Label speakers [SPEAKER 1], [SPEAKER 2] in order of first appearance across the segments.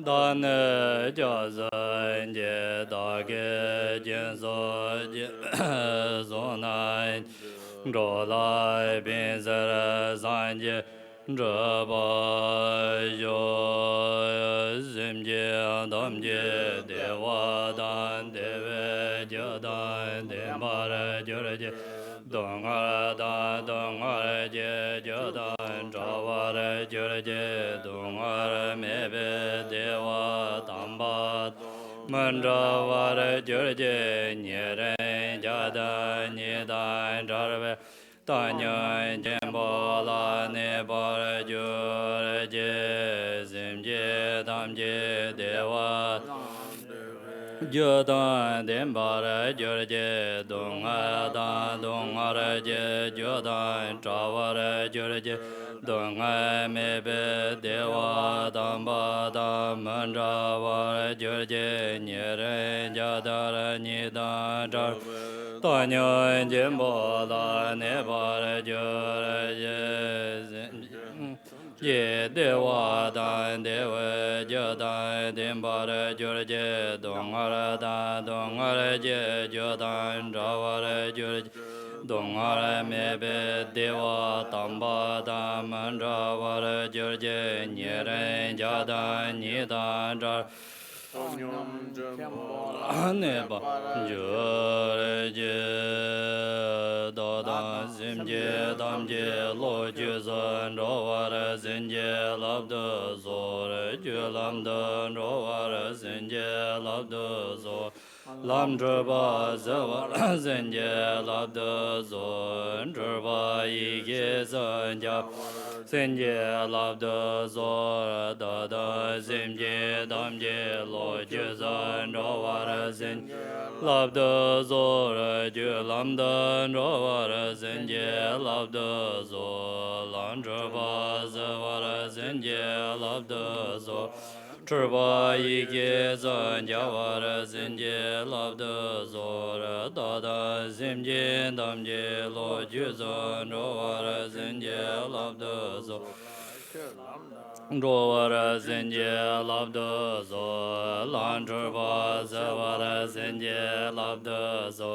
[SPEAKER 1] dan ja zan je da ge jin so je so nai ro lai bin zhe zan je zhe ba yo zim je dam je de wa dan de we je dan de ma re je re je dong a da dong a je je dan zha wa re je re je dong a me be de wa tam ba man zha wa re je re je nye re ja da nye dan zha re be ta nya jen bo la ne ba re ju re je zim je dam je de wa Jö dan den ba re jö re je dong a dan dong a re je jö dan tra wa re jö re je dong a me be de wa dan ba dan man ra wa re jö re je nye re ja da re ni dan tra ta nyo jen bo la ne ba re jö re je ye de wa dan de we jö dan den ba re jö re je dong a re dan dong a re je jö dan tra wa re jö re je dong a re me be de wa tam ba dan man ra wa re jö re je nye re ja dan ni dan tra ne ba jö re je da dan sim je dam je lo ju zan ro wa re zin je lab de zo re ju lam de ro wa re zin je lab de zo lam zhe ba ze wa zin je lab de zo zhe ba yi ge zan ja zin je lab de zo da da zin je dam je lo ju zan ro wa re zin lab de zo re ju lam de ro wa re zin je lab de zo lam zhe ba ze wa re zin je lab de zo zhe ba yi ge zan ja wa re zin je lab de zo re da da zin je dam je lo ju zan ro wa re zin je lab de zo ro wa re zin je lab de zo lan zhe ba ze wa re zin je lab de zo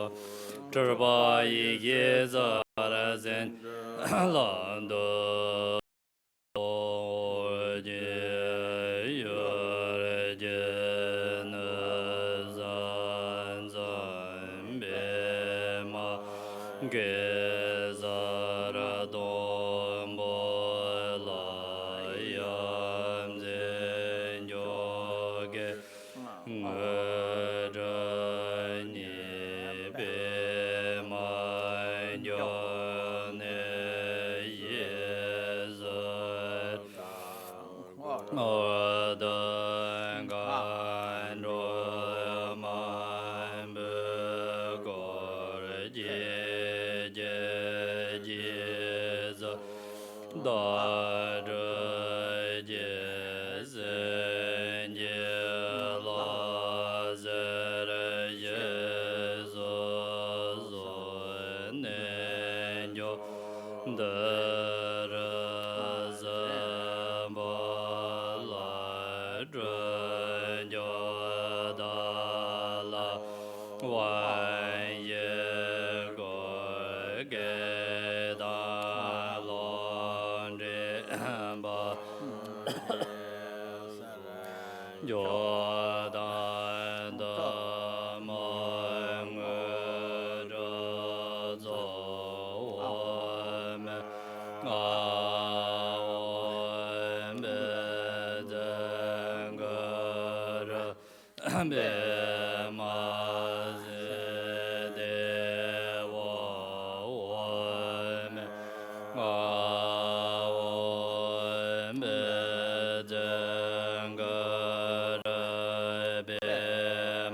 [SPEAKER 1] zhe ba yi ge zan re zin lan de ge za ra dom bo la yam zen jo ge nge zhe ni be ma yo ne ye ze o de gan ro ma be go re je je je za da zhe je zen je la ze re je zo zo ne yo de re ze ba la zhe jo da la wan ye go ge da lon zhe ba yo da da ma nge zhe zo wo me a wo me zhen ge zhe be ma zi de wo wo me a wo me zhen ge zhe be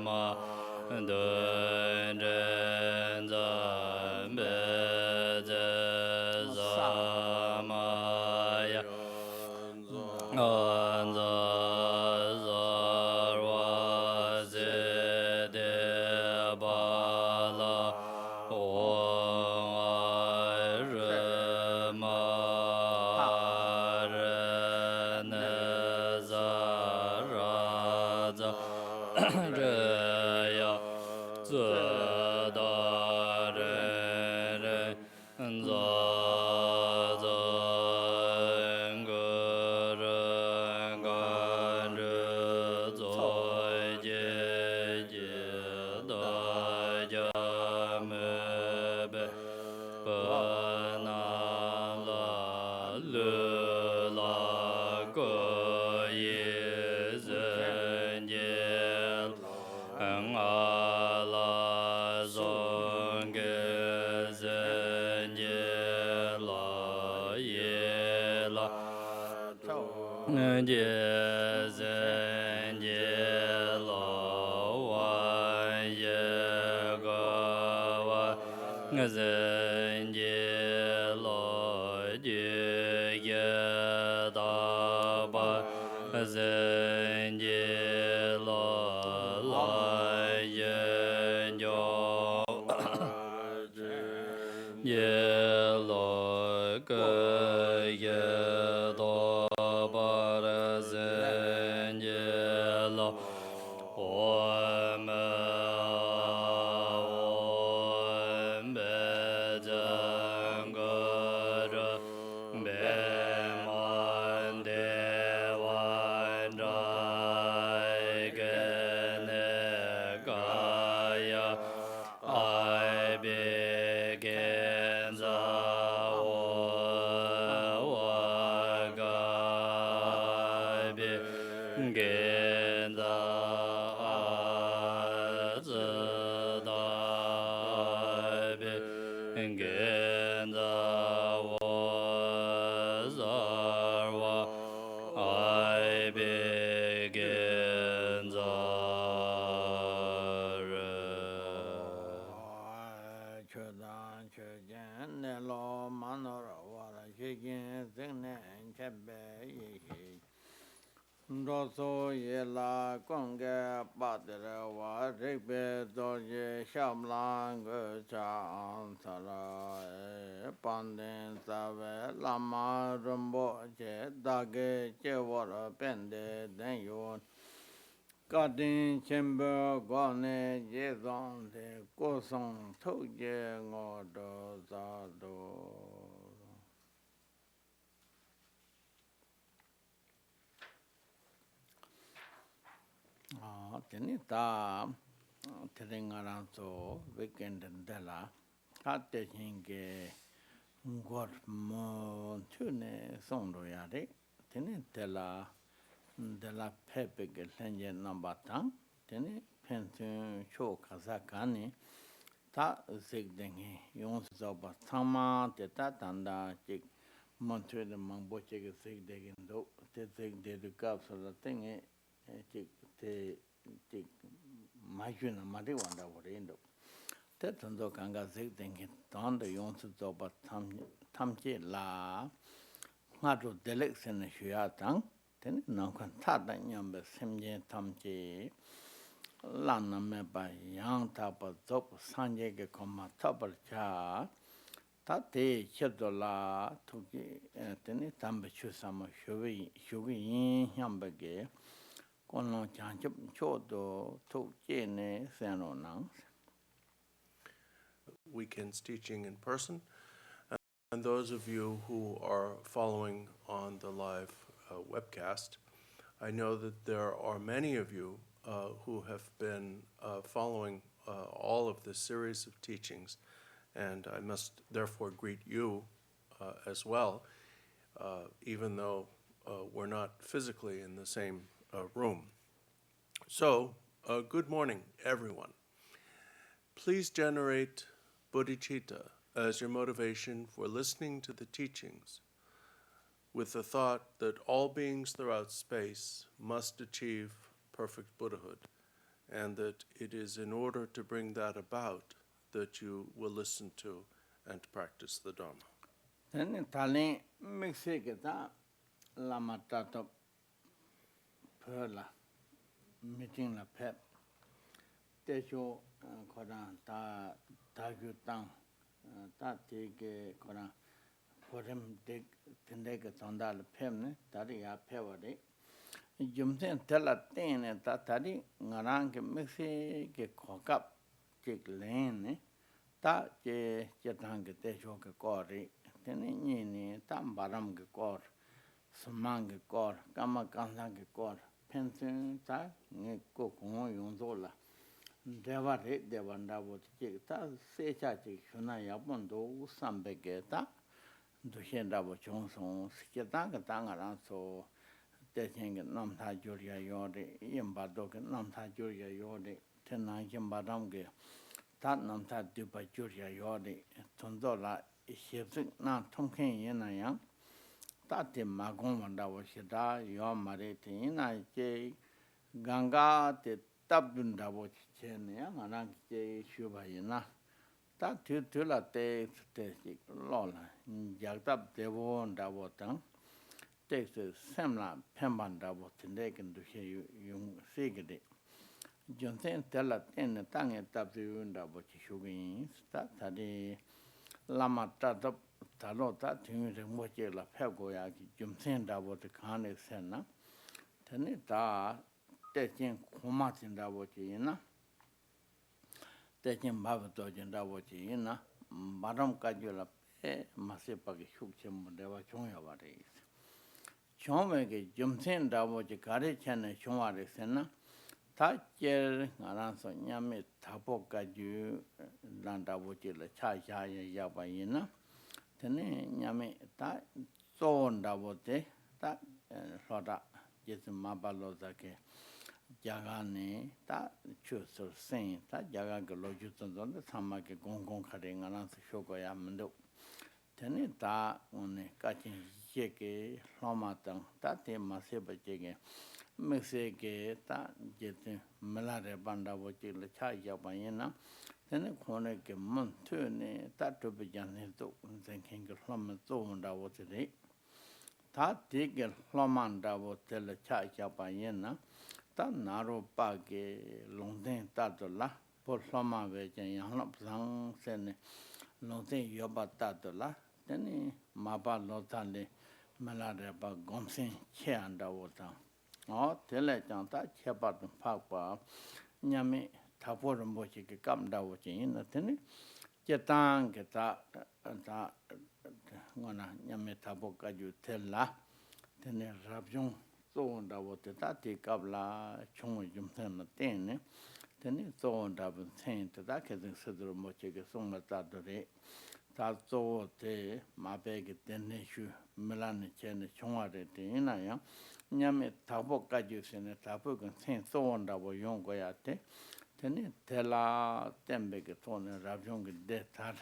[SPEAKER 1] ma dun zhen zan be zhe za ma ya an za za wa zi de ba la wo a re ma re ne za ra 这呀自大人人自自个人感知在结结大家没被不那拉勒拉个也人间阿拉松个人间拉耶拉人间人间拉万耶个万人间拉耶耶达巴人间拉来耶哟耶拉个耶达巴的人间拉我们整个人别满的万载跟那个呀爱别跟着我个别跟着知道别跟着我让我爱别跟着
[SPEAKER 2] 确当确见那老马那我了确见真难确白也是。若所也拉光个巴的了，我这边做些小兰个长啥了，帮人啥个拉马人波些大概接我了变的等用。家庭全部国内结账的过上头节我都咋都。Teni ta terengaran so weekend dela katte hinge ngot mo tune sondo yare teni dela pepe ke lenje number tang teni pension show kazakani ta zigdengi yon so ba tama te ta tanda chik montwe de mangbo chik zigdegin do te zigde de kapsula tengi chik te chik majuna mari wanda warindo te tando kanga zigdengi tanda yon so ba tamche la ngado delexen shuya tang teni nangkan tada nyambe semje tamche lana meba yang taba zop sanje ke koma tabar cha ta te chedola tuki teni tambe chusama shugi yin hyamba ge kono chanchip chodo tukje ne seno nang.
[SPEAKER 3] Weekend's teaching in person. And those of you who are following on the live webcast, I know that there are many of you who have been following all of this series of teachings, and I must therefore greet you as well, even though we're not physically in the same room. So, good morning, everyone. Please generate bodhicitta as your motivation for listening to the teachings, with the thought that all beings throughout space must achieve perfect Buddhahood, and that it is in order to bring that about that you will listen to and practice the Dharma.
[SPEAKER 2] Teni tali Mexico Lama tato perla meeting la pep techo koran ta gyutang ta tege koran forem deg tende ke tonda la pem ne tari ya pewade Gyamtso tela tene tari ngarang ke mixi ke kokap chik lene ta che tang ke te sho ke kori tene ni ta baram ke kor sumang ke kor kama kansa ke kor pensin ta nge ko ko yung zo la deva re deva ndabo chik ta se cha chik shuna yapon do sambe ke ta do shen dabo chong song ke ta ngarang so Terchen Namtha Juria Yodi, Yambado Namtha Juria Yodi, Tena Yambadamge, Tat Namtha Dupa Juria Yodi, Tondola, Shipsik Na Tonkin Yenayang, Tati Magomanda was Shida, Yomariti, Ina J. Ganga, the Tabdunda was Chenia, Manak J. Shubayina. Tat Tula Te Lola, Jagtab Devo and Davotang. Takes the Samla Pembanda was the Nagan to hear young Sigidi. Johnson tell us in the tongue at Tabunda what you start at the Lama Tatop Talota, Timus and Mochela Pegoyaki, Johnson that was the Kane Senna. Tanita, taking Kumatin that was Yena, taking Babadojan that was Yena, Madame Kajula, Masipaki Shukshem, they were showing about it. Chomeke Gyamtso Dabo Jikari Chane Chomare Sena, Tacher Naranso Nyame Tapo Kaju Landabo Chila Chaya Yabayina, Tene Nyame Ta Son Dabote, Ta Soda Jesmabaloke, Jagane, Ta Chusur Saint, Ta Jagaga Lojuton, the Samake Gong Karing Aranso Shogoyamando. Tene ta one catching jeke Lama tate maseba jege mexeke ta jete Milarepa wochi le chaya bayena tene kone ke montune ta to bejane to thinking Lama zone da wote ta tige Lama wote le chaya bayena ta naro page longden ta dola por Lama vejen yanop sang sene longden yobata dola Then Maba Lotale Milarepa Gomsin Cheanda Wota. Oh, Telejanta Chepat Papa Nyami Tapo Rinpoche Gamda Wochi in the Tene Jetang Geta Wana Nyami Tapo Kaju Tella Tene Rabjong Zonda Wota take up la Chung Jumsen Tene Tene Zonda Saint that is in Sidro Moche Sumata Dore. Tazo te mabeg deneshu Milan chen chongare te inaya nyame tabo kaju sene tabo kan sen sonda bo yongo yate tene tela tembe ke tone rabjong de tar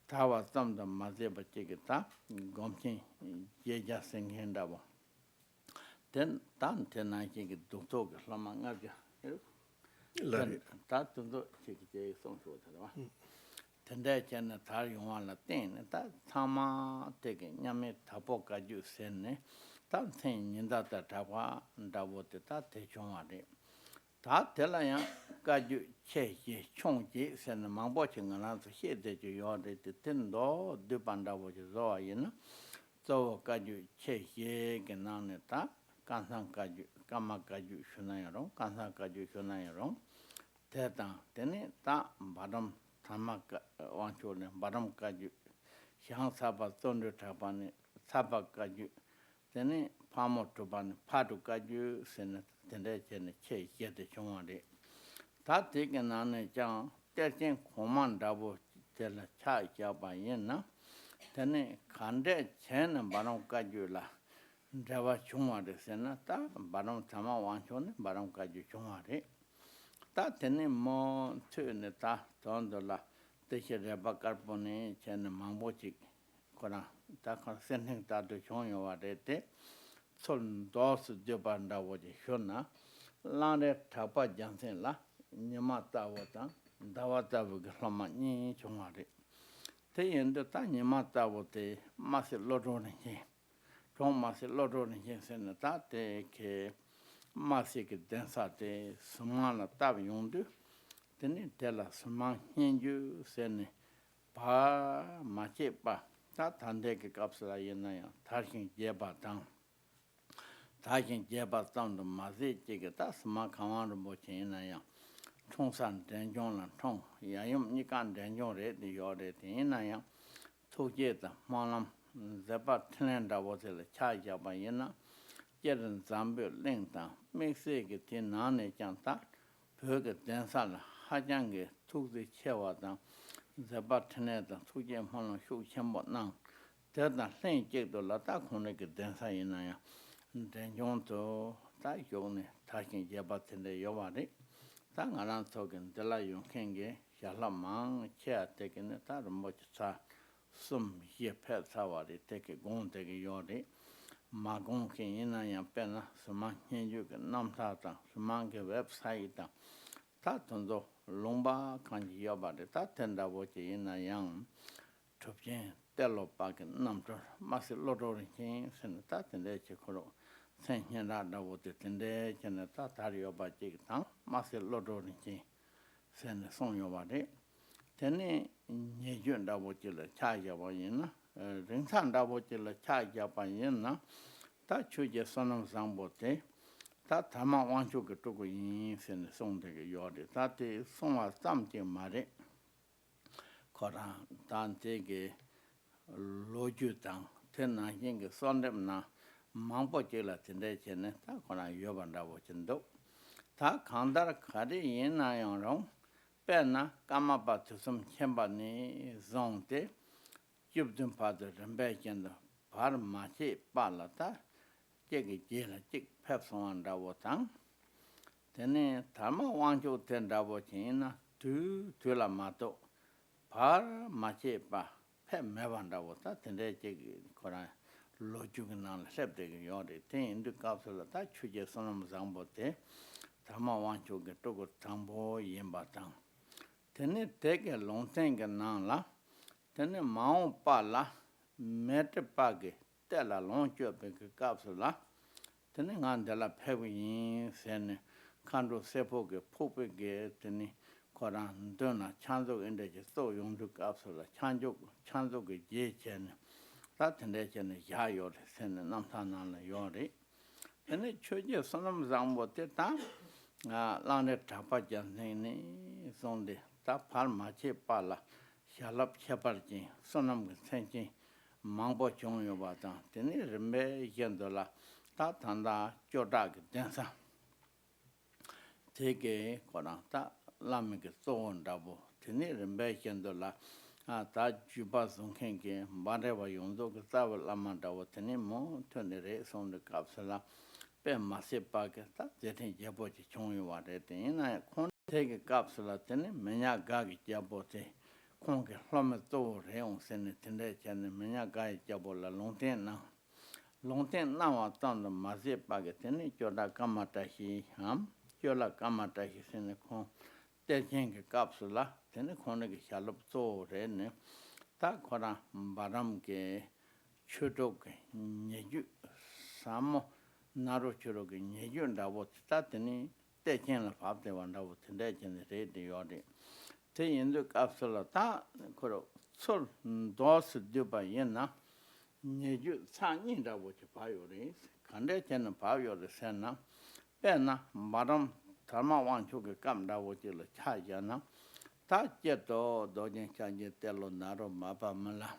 [SPEAKER 2] tawa samda maze bache ke ta gomchin yeja senghenda bo ten tan tena ke dokto ke lama ngaja ta tundo che ke song so ta Tende chen tar yuwa la ten ta Tama teke nyame tapo kaju senne ta sen nyinda ta tawa ndabo te ta te chongwa de ta tela yang kaju che ye chong ji sen mangbo che ngana su she de ju yo de te tendo de banda bo je zo yin zo kaju che ye ke na ne ta kansang kaju kama kaju shuna yarong kansang kaju shuna yarong te ta tene ta badam Tamaka Wanchone, Baram Kaju, Shang Saba Thunder Tabani, Saba Kaju, then Pamo Tobani, Padu Kaju, Senate, Tendechen, Che, Yet the Chomade. That taken on a John, Terchen Command Dabo, Tell a Chai Jaba Yena, then Kande Chen and Baram Kajula, Java Chumade Senata, Baram Tama Wanchone, Baram Kaju Chumade. Ta tene mo tune ta tondola te chere bakarpone chen mambochi kora ta kon seneng ta do chonyo warete son dos de banda woje shona lane thapa jansen la nyama ta wata dawata bu glama ni chongare te yendo ta nyama ta wote mas lodo ne chong mas lodo ne sen ta te ke Masik densate sumana tab yondu, teni tela suman hinju sene pa mache pa ta tande ke kapsala yenaya tarhin jeba tang Terchen Jeba Sound Mazi Jigata, Sma Kawan Rinpoche in a young. Chongsan Denjong and Tong, Yayum Nikan Denjong Red, the Yore in a young. Tujeta, Malam, Zebat Tlenda was a Chaja Bayena, Jeden Zambu Lingta, Mixig Tinane Janta, Purga Densal, Hajange, took the Chewata, Zebat Tlenda, Tujem Hono, Shu Chambot Nang. There's nothing Jig the Lata Konik Densa in a Denjong to Tayone, taking Jabat in the Yovadi. Tang around token, the lion kenge, Shalamang, chair taking it out of much sa, some here pet tower, they take a gon, take a yodi, Magon king in a penna, some you can numb tata, some website, Tatondo, Lumba, Kanji Yoba, the Tatenda watch in a young Topin, Tello Pagan, Number, Master Lotto Kings, and Tatin de Chicoro. Saint Yanada was the Tende, and the Tatario by Jig Town, Master Lotto Rinchi, send the song your body. Tene Yejunda was the Chaja Wayena, Rinsanda was the Chaja Bayena, that should just son of Zambote, that Tama wants you to go in, send the song to Yordi, that is something Mare, Koran, Dante, Lojutan, Tena Ying, Sondemna. Mampo Jilla Tinde Chene, Takona Yobanda Wachendo. Ta Kandar Kadi in Iron, Penna, Gamma to some Chembani Zonte, Jubdum Padre and Bacon, Parmachi, Palata, Jiggy Jilla, Jig Pepson and Dawotang. Then Tama Wanjo Tenda Wachina, two Tulamato, Parmachi, Pep Mevanda Wata, Tende Jig Koran. Lojugan septic yodi, tin to capsule that should just some zambote, Tama want you get to go tambo yimbatang. Then it take a long thing and nala, then a mount pala, met a pagi, tell a long job a capsula, then on the la pevin, then candle sepoke, popege, then Koran, dona, chanzo in the so young to capsula, chanzo, jen. That and Yayor send a Namtana Yori. And it should just some Zamboteta, landed Tapajan, Zonde, Tapalmache Pala, Shalap Chaparji, Sonam Senji, Mambo Chonyobata, Teni Rembe Yendola, Tatanda, Jodag, Dancer. Take a Koranta, Lamik, Stone double, Teni Rembe Yendola. That Jubazon Kenke, whatever you do, Lama Dawatanimo, turn the race on the capsula, Ben Massive Packet, getting Jabote Chong what it in. I can't take a capsula, Tenny, Menya Gagi Jabote, Conke Flomato, Reon Senate, and Menya Gai Jabola Lonten now. Lonten now are done the Massive Packet, Tenny, Joda Kamatahi, Jola Kamatahi, Senecon. Terchen capsula, then a conic shallop so rene, Takora, Baramke, Chutok, Neju, Samo, Naro Churok, Nejunda, what Statini, Terchen of up the one that was in the radio. Tay in the capsula, ta, Koro, so dos duba yena, Neju, Sangin that was a pioris, Candechen and Pavio the Senna, Penna, Baram. Tama want to come down with you, Chayana. Tajeto, Dojin Chajet, Tello Naro, Mapa Mala.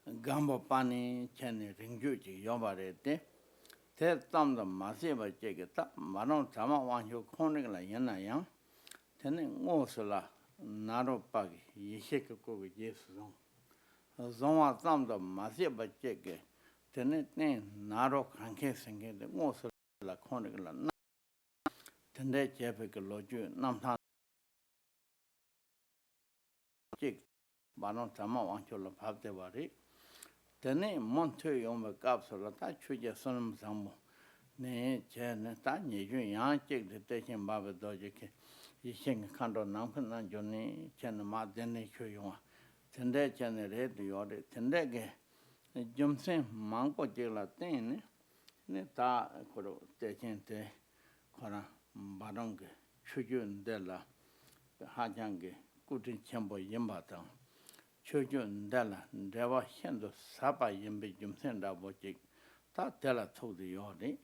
[SPEAKER 2] Gambo Pani, Cheni, Ringuji, Yobarete. Tell them the massive jacket, Maron Tama want you conic like Yana, Tening Mosula, Naro Pagi, Yeshe with Jesus. Zoma thumb the massive jacket, Tenet name, Naro Kanke singing the Mosula conic. Tende Jepic Loju, Namtan Jig, Baron Tama want you to have the body. The name Monte on the capsule, that should just son Zambo. Nay, Chen, Tanya, young Jig, the Terchen Barway Dorje, Yeshe Kando Nampan and Johnny, Chen Martin, Chuyua. Tende Chen read the order, Tendege, Gyamtso, Mango Jilla Tin, Neta, Terchen, Kora. Baronge, Chujun Della, Hajange, Kutin Chambo Yambatan, Chujun Della, Deva Hendo Sapa Yimbi Jumsenda Bojik, ta tela to the yori.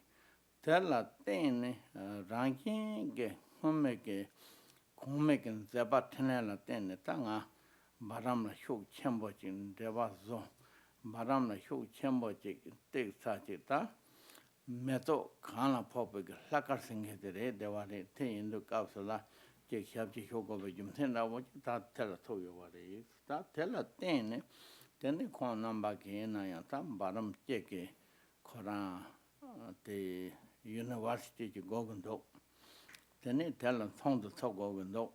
[SPEAKER 2] Tela ten ranking ge homeke Kumekin Zeba Tenela ten Tanga Baram la Hugh Chembochin Deva Zo Baram la Hugh Chembochic Take Sachita Meto Kana Popic Lakar Singere Devare Te in the Capsula Jake Habji Hoko Jumtenda what that tell a to you what it is that tell a ten then the con number Kena Tam Baram Jeke Koran the University Gogan Then they tell them from the talk over no.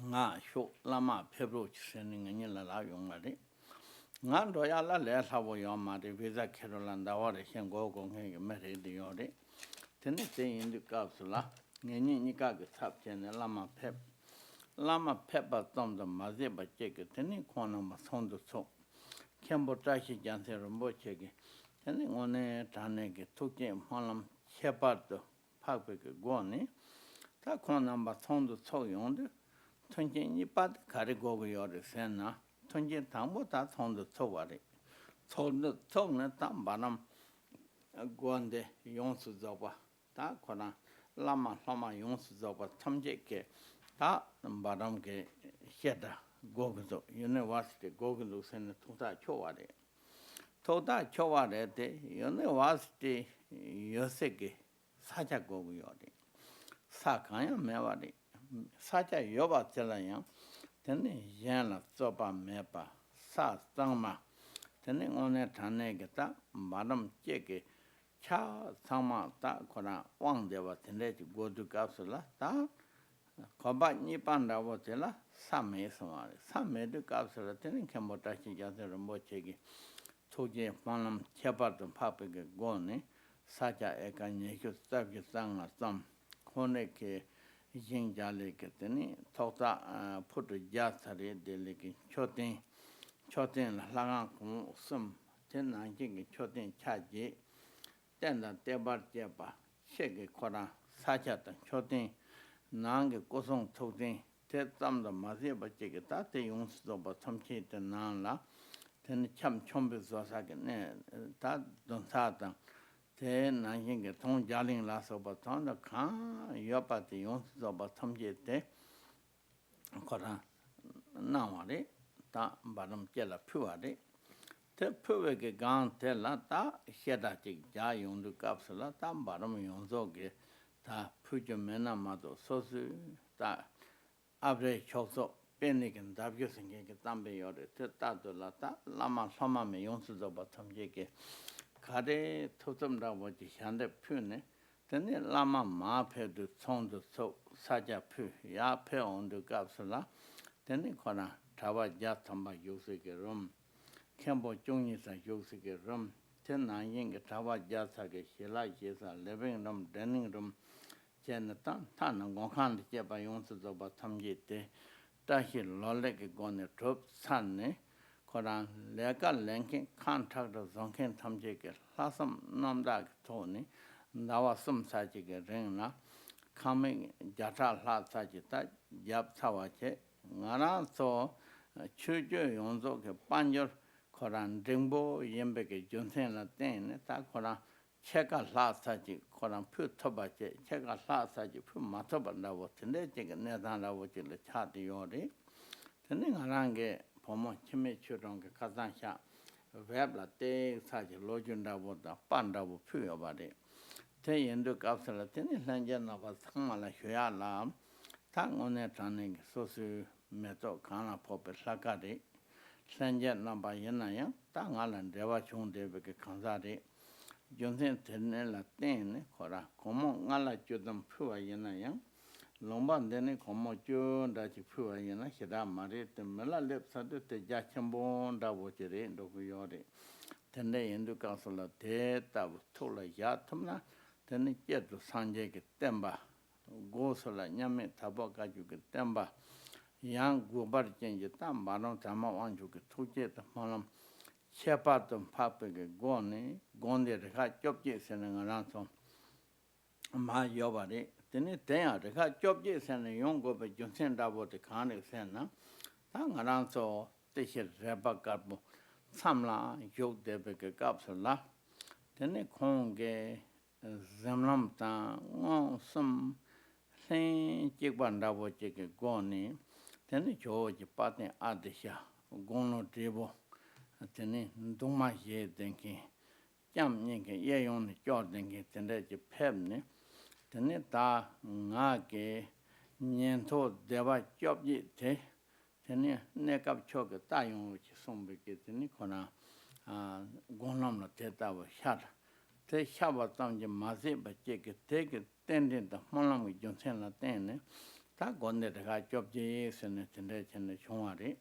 [SPEAKER 2] Nga show Lama Pebble sending in Yella Yomari. Nando Yala less how we are Mari Visa Carolanda or the Shango married the Yori. Then they say in the capsula, Nikaga Sapchen and Lama Pep. Lama Pepper Tom the Mazeba Jacket, any corner must on the soap. Cambo Tashi Jansen Rinpoche. Then they on a Taneg took him Holland Shepherd Public Goni. Ta con number tondo so yonder, 20 nipat carigo your senna, 20 tambo ta tondo so worry. Told the tongue tam banam guande yonsu zoba, ta cona lama yonsu zoba, tamjeke, ta badam ge shedda, gogo, university gogo send to choware. Toda choware de university yoseke, saja gogo yori. Sakaya Mewari Sacha Yoba Telayam, then Yana Soba Mepa, Sa Sangma, then on a Tanegata, Madam Jeke, Cha Sama Ta Kora, Wang de was in let go to Capsula, Ta Kobat Nipanda Watela, some Masonry, some made the Capsula, then Cambotachi Yather and Mochegi, Toje Panam Chapat and Papa Gone, Sacha Ekanyaki Sanga some. Honeke Jing Jalek, Tota put a jasare de lake, Chotin, Lagan, some 10 Chotin Chaji, then the Debar Jeba, Shake Kora, Sachat, Chotin, Nang Gosong Totin, Ted some the Mazeba Jigata, the Yunstoba, some chit and Nala, then Cham Chombis was again, that don't satan. Then I think a ton jarring last over ton the car, Yopati Yons over Tom Jete, Kora Nawari, Ta Badam Jella Puari. Te Puig Gan Tella, Ta Shedatic Jayon the Capsula, Tam Badam Yonzoge, Ta Pujamena Mato Sosu, Ta Abre Choso, Penic and Davius and Tambe or the Tata Lama Sama me Yons over Tom Jeke. Kade totem da was the hand pune, then the lama ma pe to song the so saja pu, ya pe on the capsula, then the corner, Tawa Jatamba Yosik room, Cambo Juniors and Yosik room, 10 9 Tawa Jasaka, Shila Jesa, living room, dining room, Janatan, Tan and Gohan, the Jaba Yonsus over Tamjete, Tashi Lolek gone a troop, Sunne. Koran Lega Lanking contract of Zonkin Tamjake, Lassam Namdak Tony, Nawa some Sajik Ringna, coming Jata La Sajita, Gyamtso, Ngara so Chujo Yonzo, Panjor, Koran Dingbo, Yembeke Junsen Latin, Takora, Cheka La Sajik, Koran Put Tobache, Cheka La Sajik, Put Matobanda was in the Netana, which is the Chati Yori. Then Arange. Pomo Chimichurong Kazansha, Vabla Te, such a logenda was the panda of pure body. Te and look after the tennis lanjan of a Samala Huyala, Tang on a tanning, Sosu Meto Kana Popper Sakadi, Sanjan number Yenaya, Tang Alan Devachun Devik Kanzadi, Johnson Tenella Ten, Cora, Como Nala Judam Pua Yenaya. Lomban dene como jo da ci pua yana hida mare te mela lep sadu te jachambon da wochere ndo yore tende yendu kasola te ta tola ya tamna tene jetu sanje ke temba go sola nyame tabo ka ju ke temba yang gobar chenje tam banon tama wan ju ke tuje ta manam chepa tam pape ke gone gonde ka chopje sene ngaran so ma yobare Then the job is and a young go by Johnson Dabo the Khan Senna. Tang around so they should Reba Garbo. Samla, Joke de Becca Capsula. tene konge zamlam ta ngong sum sen jikban dabo jike goni tene jo ji patne adisha gono dribo tene nduma ye denki jam nyinge ye yon jo denki tene ji pebne tene ta nga ke nyento deba job ji te tene nekap choke ta yon chi sombe ke tene kona gonam la teta wa shara te shaba tamje maze ba cheke teke tenden da monam gi jonsen la tenne ta gonde da ga job je sene tende chene chongare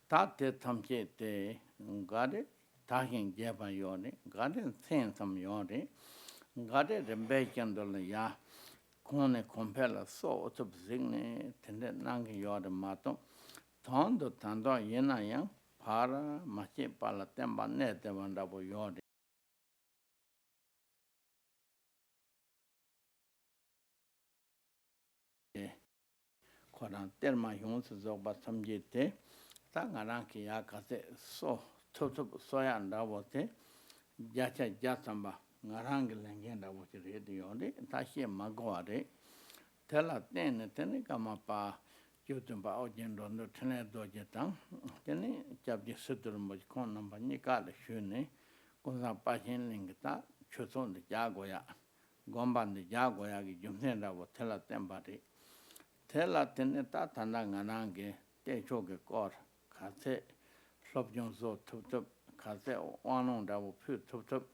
[SPEAKER 2] ta te tamje te ngare ta hin je ba yone ngare sen sam yone ngare rembe chandol ya kone compela so to zingne tende nang yode mato tondo tando yena yang para mache pala temba ne te vanda bo yode koran terma yon su zogba samje te ta ngaran ki ya kase so to so ya nda bo te jacha jatamba ngarang lengen da bo te de yode ta she magwa de tela tene kama pa Jutumba Ojendo no Tene Dorje Tang, Tene Jabji Sudur Mojkon number Nika the Shune, Kunzang Palchen Ling ta, Chuson the Jagoya, Gomban the Jagoya, Jumenda was Tela Tembari. Tela Teneta Tandanganange, Te Choke God, Kase, Flop Jonzo Tutup, Kase, one on that will put Tutup.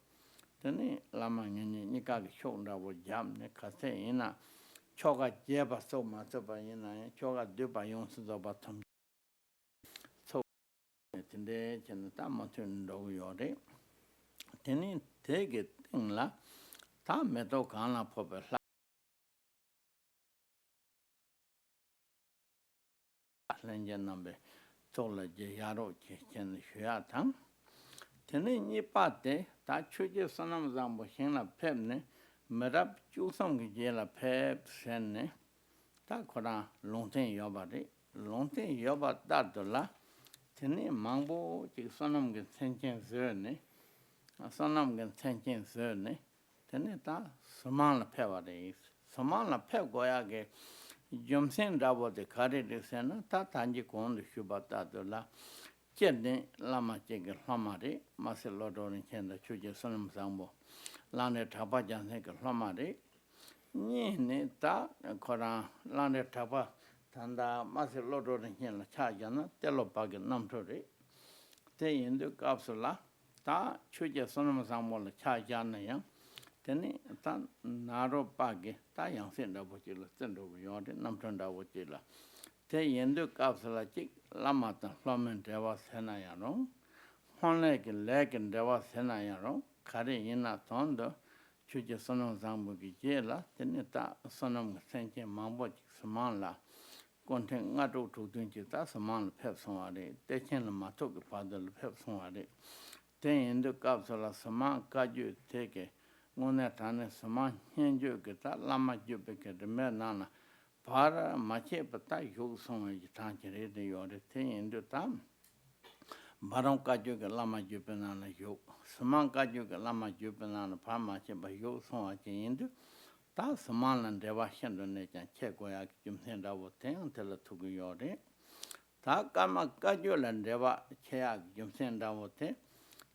[SPEAKER 2] Tene Lama Nika shown that was Jam, Kase ina. Choga jeba so mataba yina choga duba yon so ba tam so tende chen ta ma tun do yore teni tege tingla ta me to kan la pho ba len jen nambe to la je ya ro che chen shu ya tang teni ni pa te ta chu je sanam zam bo shin la phep ne merap chu sam ge je la phep sen ne ta khora longten yobare longten yoba dadla tene mangbo chi sonam ge senchen zerne sonam ge senchen zerne tene ta saman la pheware saman la phew goya ge jomsen dabo de khare de sena ta tanji kon de shuba dadla chenne lama che ge lamare maselo do ni chen da chuje sonam sangbo lane thapa jan ge lamare ni ta khora lane thapa tanda mase lodo ne la cha jana telo pag nam thore te yendu kapsula ta chuje sonam samol la cha jana ya teni ta naro pag ta yang sen da bo chila sen do yo de nam thon da bo chila te yendu kapsula chi lama ta flamen de wa sena ya no honle ke leken de wa sena ya no khare yina tondo chuje sonam sambo ki jela teni ta sonam senche mambo saman la content nga do to dunji ta saman phep sonare Terchen la mato ke padal phep sonare ten in the capsula saman kaju teke ngone tane saman henjo ke ta lama jube ke de menana para mache pata yog songe tan chere de yore ten in the tam baron kaju ke lama jube nana yog saman kaju ke lama jube nana pa mache ba yog songe indu ta saman dewa shendo ne chan che goya kim sen da wo ten tel tu gu yore ta kama kajo lan dewa che ya kim sen da wo te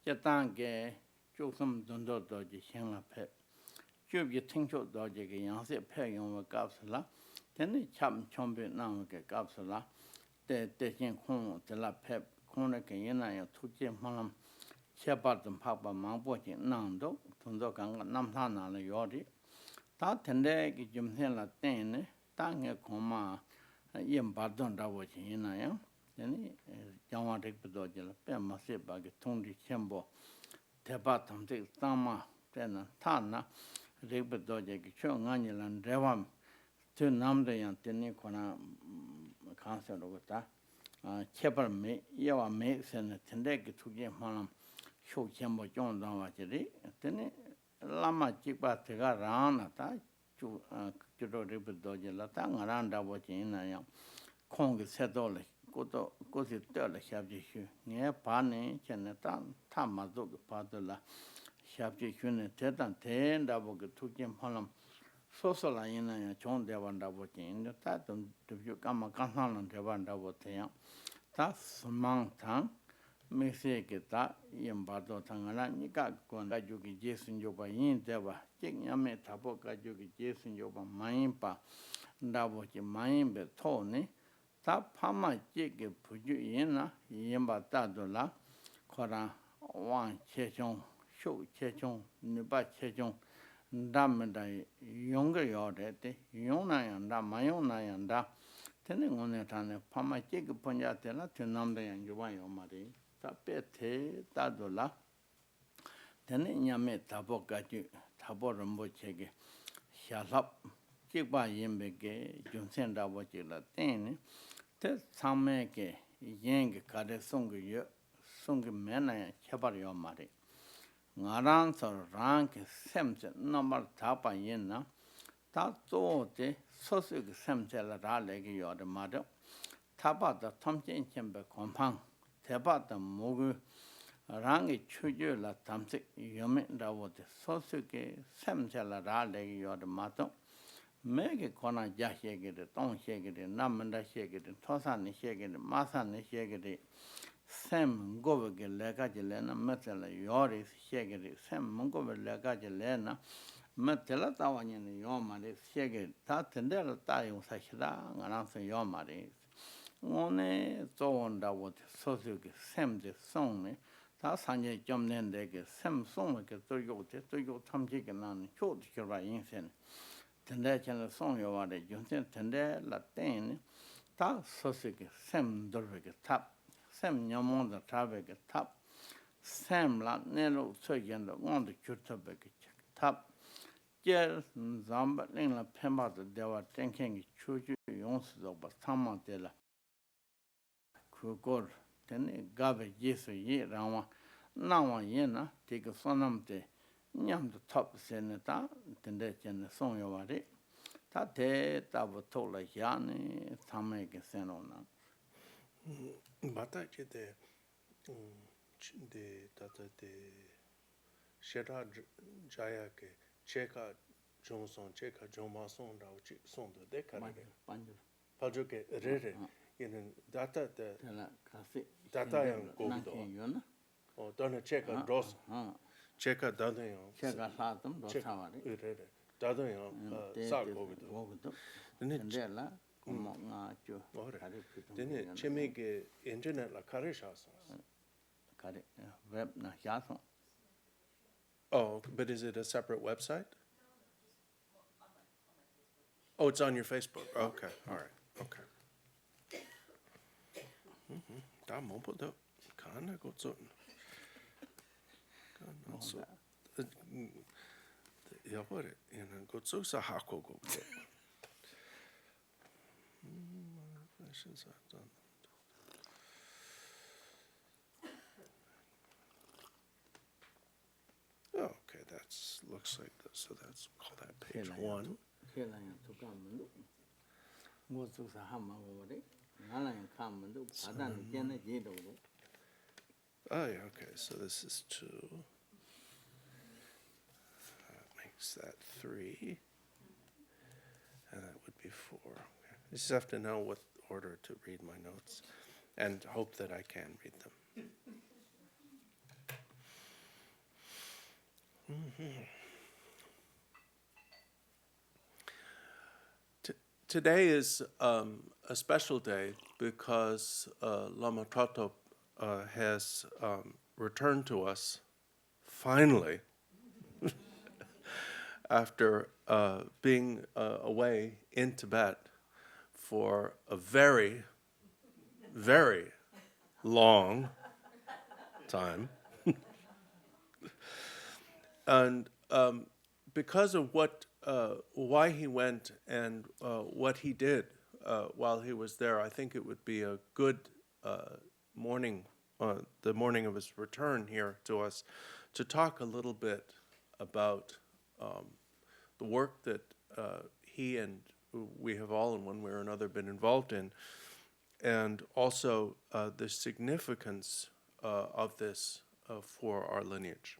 [SPEAKER 2] che tang ge chu sum dun do do ji shen la phe chu bi ting chu do ji ge yang se phe yong wa kap sala ten cham chom be na ge kap sala te chen khong te la phe khong ne ge yin na ya tu je ma lam che pa dum pa ba mang bo ji nang do tun do gang nam tha na le yore ta tende ki jumsen la ten ta nge khoma yem bardon da wo chin na ya yani jangwa de pdo je la pe ma se ba ge thong di chembo te ba tam te tama ten ta na de pdo je ki cho nga ni lan rewam tu nam de yan ten ni khona khan se ro ta chepar me yawa me sen tende ki tu je ma sho chembo jong da wa je ri ten Lama chikpa tega rana ta chudo ribu doje la ta ngaranda wachi ina yang kongi seto le kosi te le shabji shu nye pa ne chene ta mazo ki pa to la Shabji Shune Tetan Ten Dabo Tukim Polam Sosola in John Devan Dabo King, the Tatum to Yukama Kansan and Devan Dabo Team. That's Mang Tang, Mexicata, Yam Bardor Tangana, Nika, Gondajuki Jason Yoba in Deva, King Yame Taboka Juki Jason Yoba Maimpa, Dabo Maim Betone, Tap Pama Jig Puju Yena, Yamba Tadola, Kora Wan Chechon, Show Chechon, Nuba Chechon, Damada younger Yordete, Yona and Da Mayona and Da. Telling on it and Pama Jig Ponjatella to Namde and Juwayo Mari, Tapete, Tadola. Then Yame Tabokaju, Taborambo Chege, Shalop, Jigba Yembege, Junsenda Wachilla Tene, Tet Sameke, Yang Kade Sungu, Sungu Mena, Chabario Mari. Ngaran so rank Sems, number Tapa Yena, Tato, Sosuk Semsel Ralegi or the mother, Tapa the Tomchin Chamber compound, Tapa the Mogu. Rangi Chuju la Tamsik, Yomin da was the Sosuke, Samsela Rale, your the mato. Make a corner Jashake, the Tom Shake it, Namanda Shake it, Tosan Shake it, Masan Shake it, Sam Govake Legajelena, Metala Yoris Shake it, Sam Mungove Legajelena, Metala Tawanyan Yomari Shake it, Tatendela Tayo Sashra, and answer Yomari. One so on that was Sosuke, Sam the song. 다 산에 좀 낸데게 샘송을 또요데 또요 탐지게 나는 효도가 인생 근데잖아 송요와데 윤생 근데 라텐 다 소식이 샘돌게 탑샘 녀몬다 타베게 탑 샘라 내로 서견도 원도 주터베게 탑제 잠바링라 펜바도 대와 땡킹이 추주 용스도 바 삼만데라 그걸 Then Gabe Jesu Ye Rama Nawa Yena, take a sonamte, Nyam the top senator, Tendechen Song Yawari, Tate Tabotola Yani, Tame Senona.
[SPEAKER 3] Batache de Tata de Shera Jayake, Cheka Johnson, Cheka Jomason, Son de Decade, Pajoke Rere. In data the data young go or done a check on Ross check out Dada
[SPEAKER 2] Check a Satum,
[SPEAKER 3] Dada Sar go then it Chimig internet la Karishas.
[SPEAKER 2] Web Nahason.
[SPEAKER 3] Oh, but is it a separate website? Oh, it's on your Facebook. Okay, all right, okay. 다 못보다 가나 고쳐 가나 소 여버래 얘는 고쳐서 하고 고 okay, that's looks like this, so that's call that page 1. Oh yeah, okay, so this is 2. That makes that 3. And that would be 4. Okay. I just have to know what order to read my notes and hope that I can read them. Today is a special day because Lama Trato has returned to us, finally, after being away in Tibet for a very, very long time. And because of why he went and what he did while he was there, I think it would be a good morning, the morning of his return here to us, to talk a little bit about the work that he and we have all in one way or another been involved in, and also the significance of this for our lineage.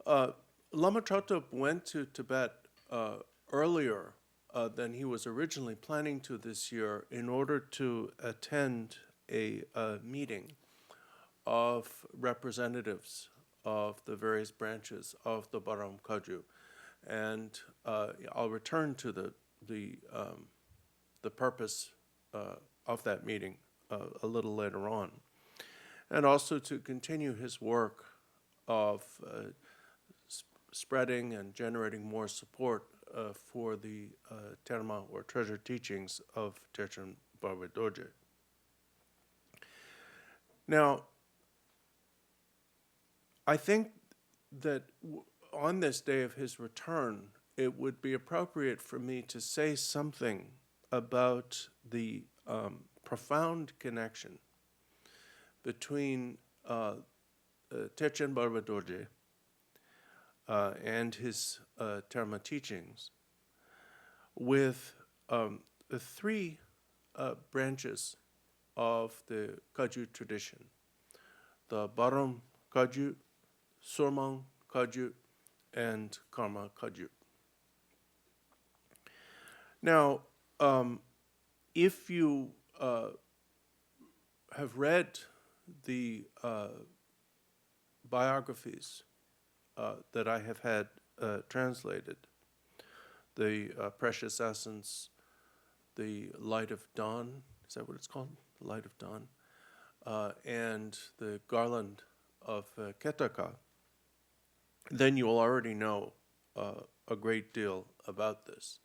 [SPEAKER 3] Lama Chotop went to Tibet earlier than he was originally planning to this year in order to attend a meeting of representatives of the various branches of the Baram Kagyu. And I'll return to the purpose of that meeting a little later on. And also to continue his work of spreading and generating more support for the Terma or treasure teachings of Terchen Barway Dorje. Now, I think that on this day of his return, it would be appropriate for me to say something about the profound connection between Terchen Barway Dorje and his Terma teachings with the three branches of the Kagyu tradition, the Baram Kagyu, Sormang Kagyu, and Karma Kagyu. Now, if you have read the biographies that I have had translated, the Precious Essence, the Light of Dawn, is that what it's called? The Light of Dawn, and the Garland of Ketaka, then you will already know a great deal about this.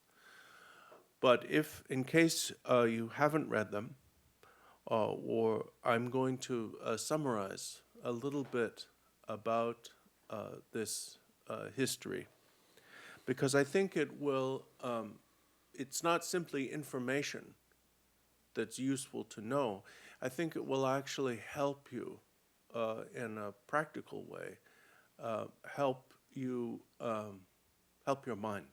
[SPEAKER 3] But if, in case you haven't read them, or I'm going to summarize a little bit about this history, because I think it will, it's not simply information that's useful to know. I think it will actually help you in a practical way, help you, help your mind.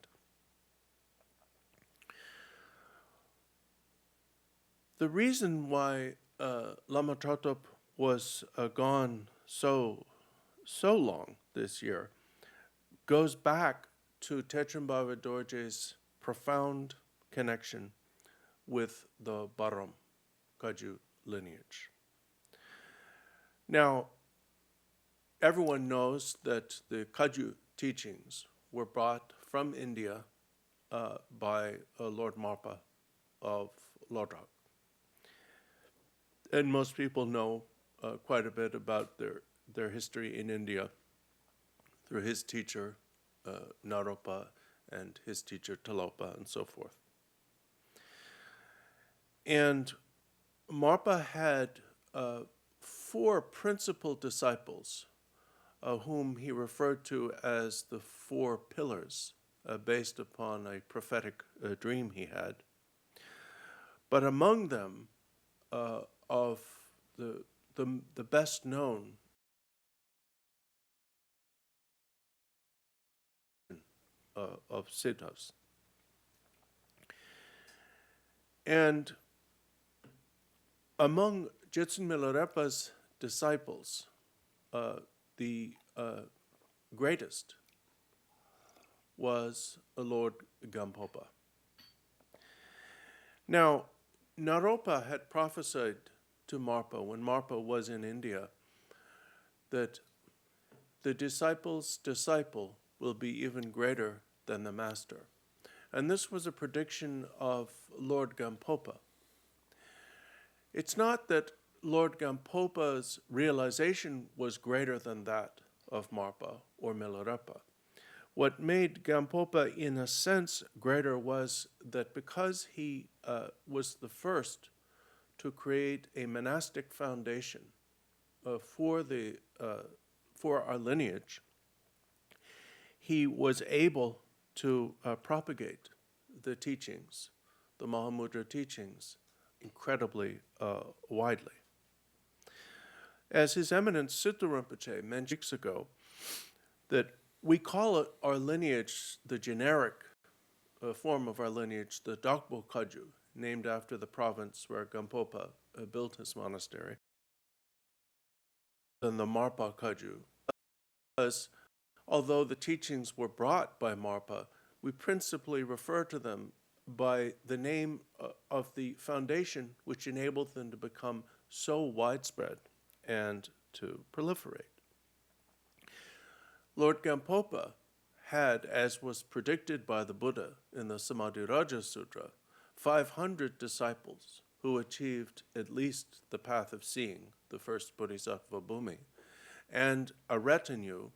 [SPEAKER 3] The reason why Lama Chotop was gone so long this year goes back to Terchen Barway Dorje's profound connection with the Baram Kagyu lineage. Now, everyone knows that the Kagyu teachings were brought from India by Lord Marpa of Lodrok. And most people know quite a bit about their history in India through his teacher, Naropa, and his teacher, Talopa, and so forth. And Marpa had 4 principal disciples whom he referred to as the 4 pillars based upon a prophetic dream he had. But among them, of the best known of siddhas. And among Jetsun Milarepa's disciples, the greatest was Lord Gampopa. Now, Naropa had prophesied to Marpa when Marpa was in India that the disciple's disciple will be even greater than the master. And this was a prediction of Lord Gampopa. It's not that Lord Gampopa's realization was greater than that of Marpa or Milarepa. What made Gampopa, in a sense, greater was that because he was the first to create a monastic foundation for our lineage, he was able to propagate the teachings, the Mahamudra teachings, incredibly widely. As His Eminence Sutta Rinpoche mentioned weeks ago, that we call it our lineage, the generic form of our lineage, the Dokbo Kagyu, named after the province where Gampopa built his monastery, and the Marpa Kagyu, because although the teachings were brought by Marpa, we principally refer to them by the name of the foundation which enabled them to become so widespread and to proliferate. Lord Gampopa had, as was predicted by the Buddha in the Samadhiraja Sutra, 500 disciples who achieved at least the path of seeing, the first Bodhisattva Bhumi, and a retinue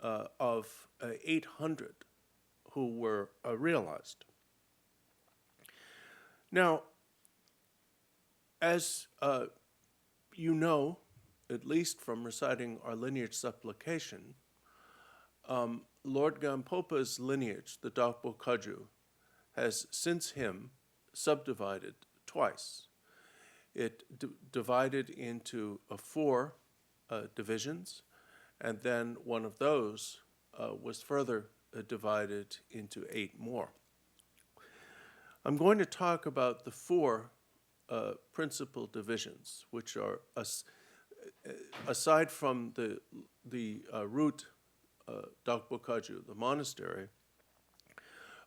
[SPEAKER 3] of 800 who were realized. Now, as you know, at least from reciting our lineage supplication, Lord Gampopa's lineage, the Dakpo Kagyu, has since him subdivided twice. It divided into 4 divisions, and then one of those was further divided into 8 more. I'm going to talk about the 4 principal divisions, which are, aside from the root Dakpo Kagyu, the monastery,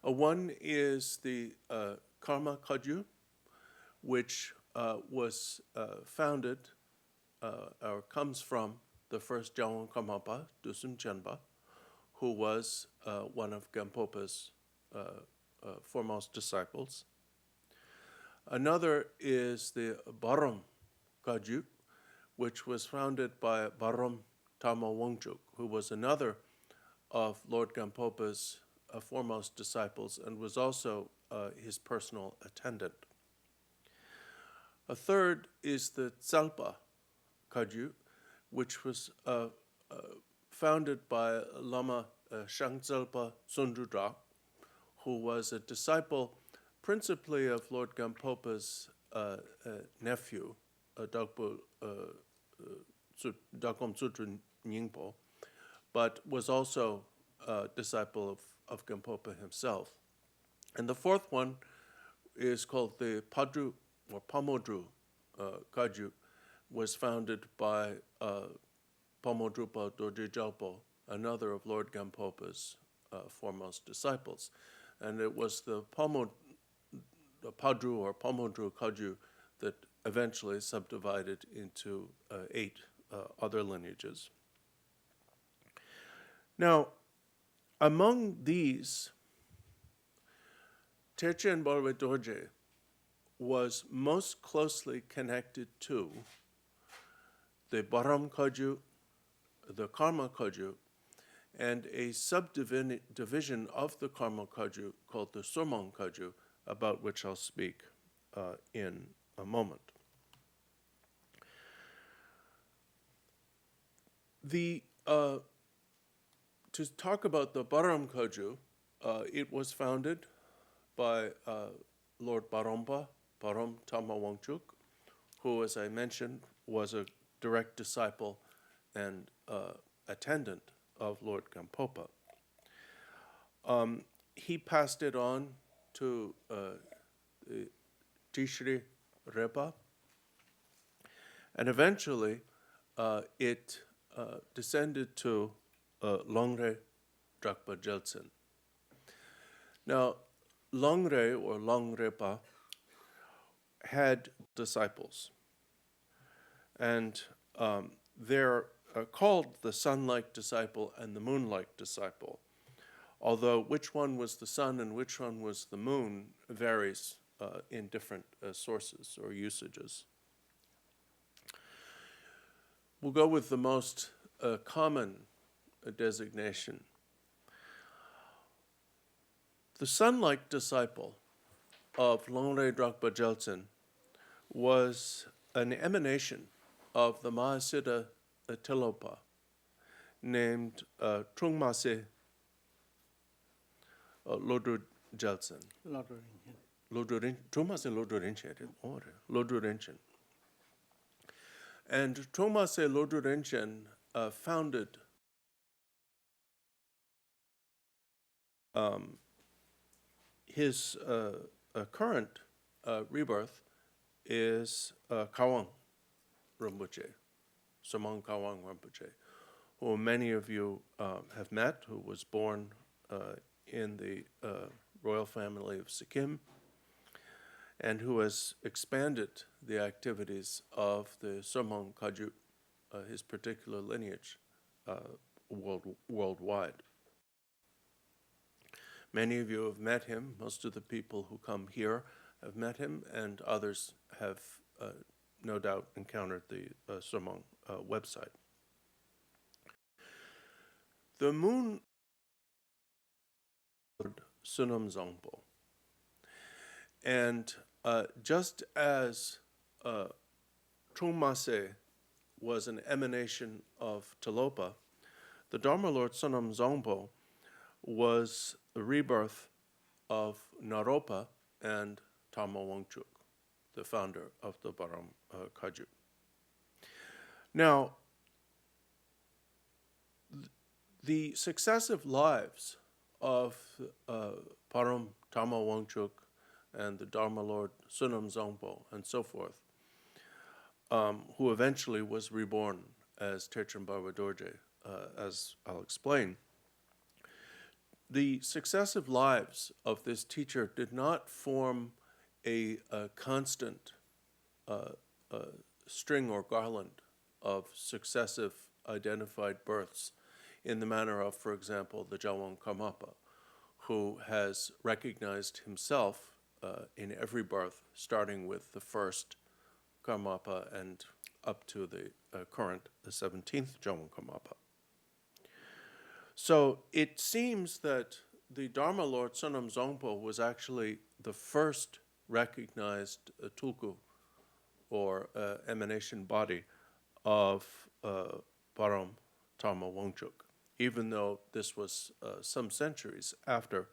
[SPEAKER 3] one is the Karma Kagyu, which was founded or comes from the first Jawon Karmapa, Dusum Chenpa, who was one of Gampopa's foremost disciples. Another is the Barom Kagyu, which was founded by Barom Tama Wangchuk, who was another of Lord Gampopa's foremost disciples and was also his personal attendant. A third is the Tsalpa Kagyu, which was founded by Lama Shangtsalpa Sundrudra, who was a disciple principally of Lord Gampopa's nephew, Dakom Sutra Nyingpo, but was also a disciple of Gampopa himself. And the fourth one is called the Padru or Pamodru Kagyu, was founded by Pamodrupa Dorje Jalpo, another of Lord Gampopa's foremost disciples. And it was the Padru or Pamodru Kagyu that eventually subdivided into 8 other lineages. Now, among these, Terchen Barway Dorje was most closely connected to the Baram Kagyu, the Karma Kagyu, and a subdivision of the Karma Kagyu called the Surmang Kagyu, about which I'll speak in a moment. To talk about the Baram Kagyu, it was founded by Lord Barompa, Barom Tama Wangchuk, who, as I mentioned, was a direct disciple and attendant of Lord Gampopa. He passed it on to Treasury Repa, and eventually it descended to Longre Drakpa Jeltsen. Now, Longre or Longrepa had disciples, and they're called the sun-like disciple and the moon-like disciple, although which one was the sun and which one was the moon varies in different sources or usages. We'll go with the most common designation. The sun-like disciple of Longre Drakpa Jeltsen was an emanation of the Mahasiddha Tilopa named Trungmase Lodru Jeltsen. Trungmase Lodru Rinchen. And Trungmase Lodru Rinchen founded his current rebirth is Kawang Rinpoche, Samang Kawang Rinpoche, who many of you have met, who was born in the royal family of Sikkim, and who has expanded the activities of the Somong Kaju, his particular lineage, worldwide. Many of you have met him. Most of the people who come here have met him, and others have no doubt encountered the Somong website. The moon Sunam Zongpo. And just as Chungmase was an emanation of Talopa, the Dharma Lord Sunam Zongpo was the rebirth of Naropa and Tama Wangchuk, the founder of the Baram Kaju. Now, the successive lives of Param Tama Wangchuk and the Dharma Lord Sunam Zongpo and so forth, who eventually was reborn as Terchen Barway Dorje, as I'll explain. The successive lives of this teacher did not form a constant string or garland of successive identified births in the manner of, for example, the Jawang Karmapa, who has recognized himself in every birth, starting with the first Karmapa and up to the current, the 17th Jawang Karmapa. So it seems that the Dharma Lord Sunam Zongpo was actually the first recognized tulku, or emanation body, of Param Tama Wangchuk, even though this was some centuries after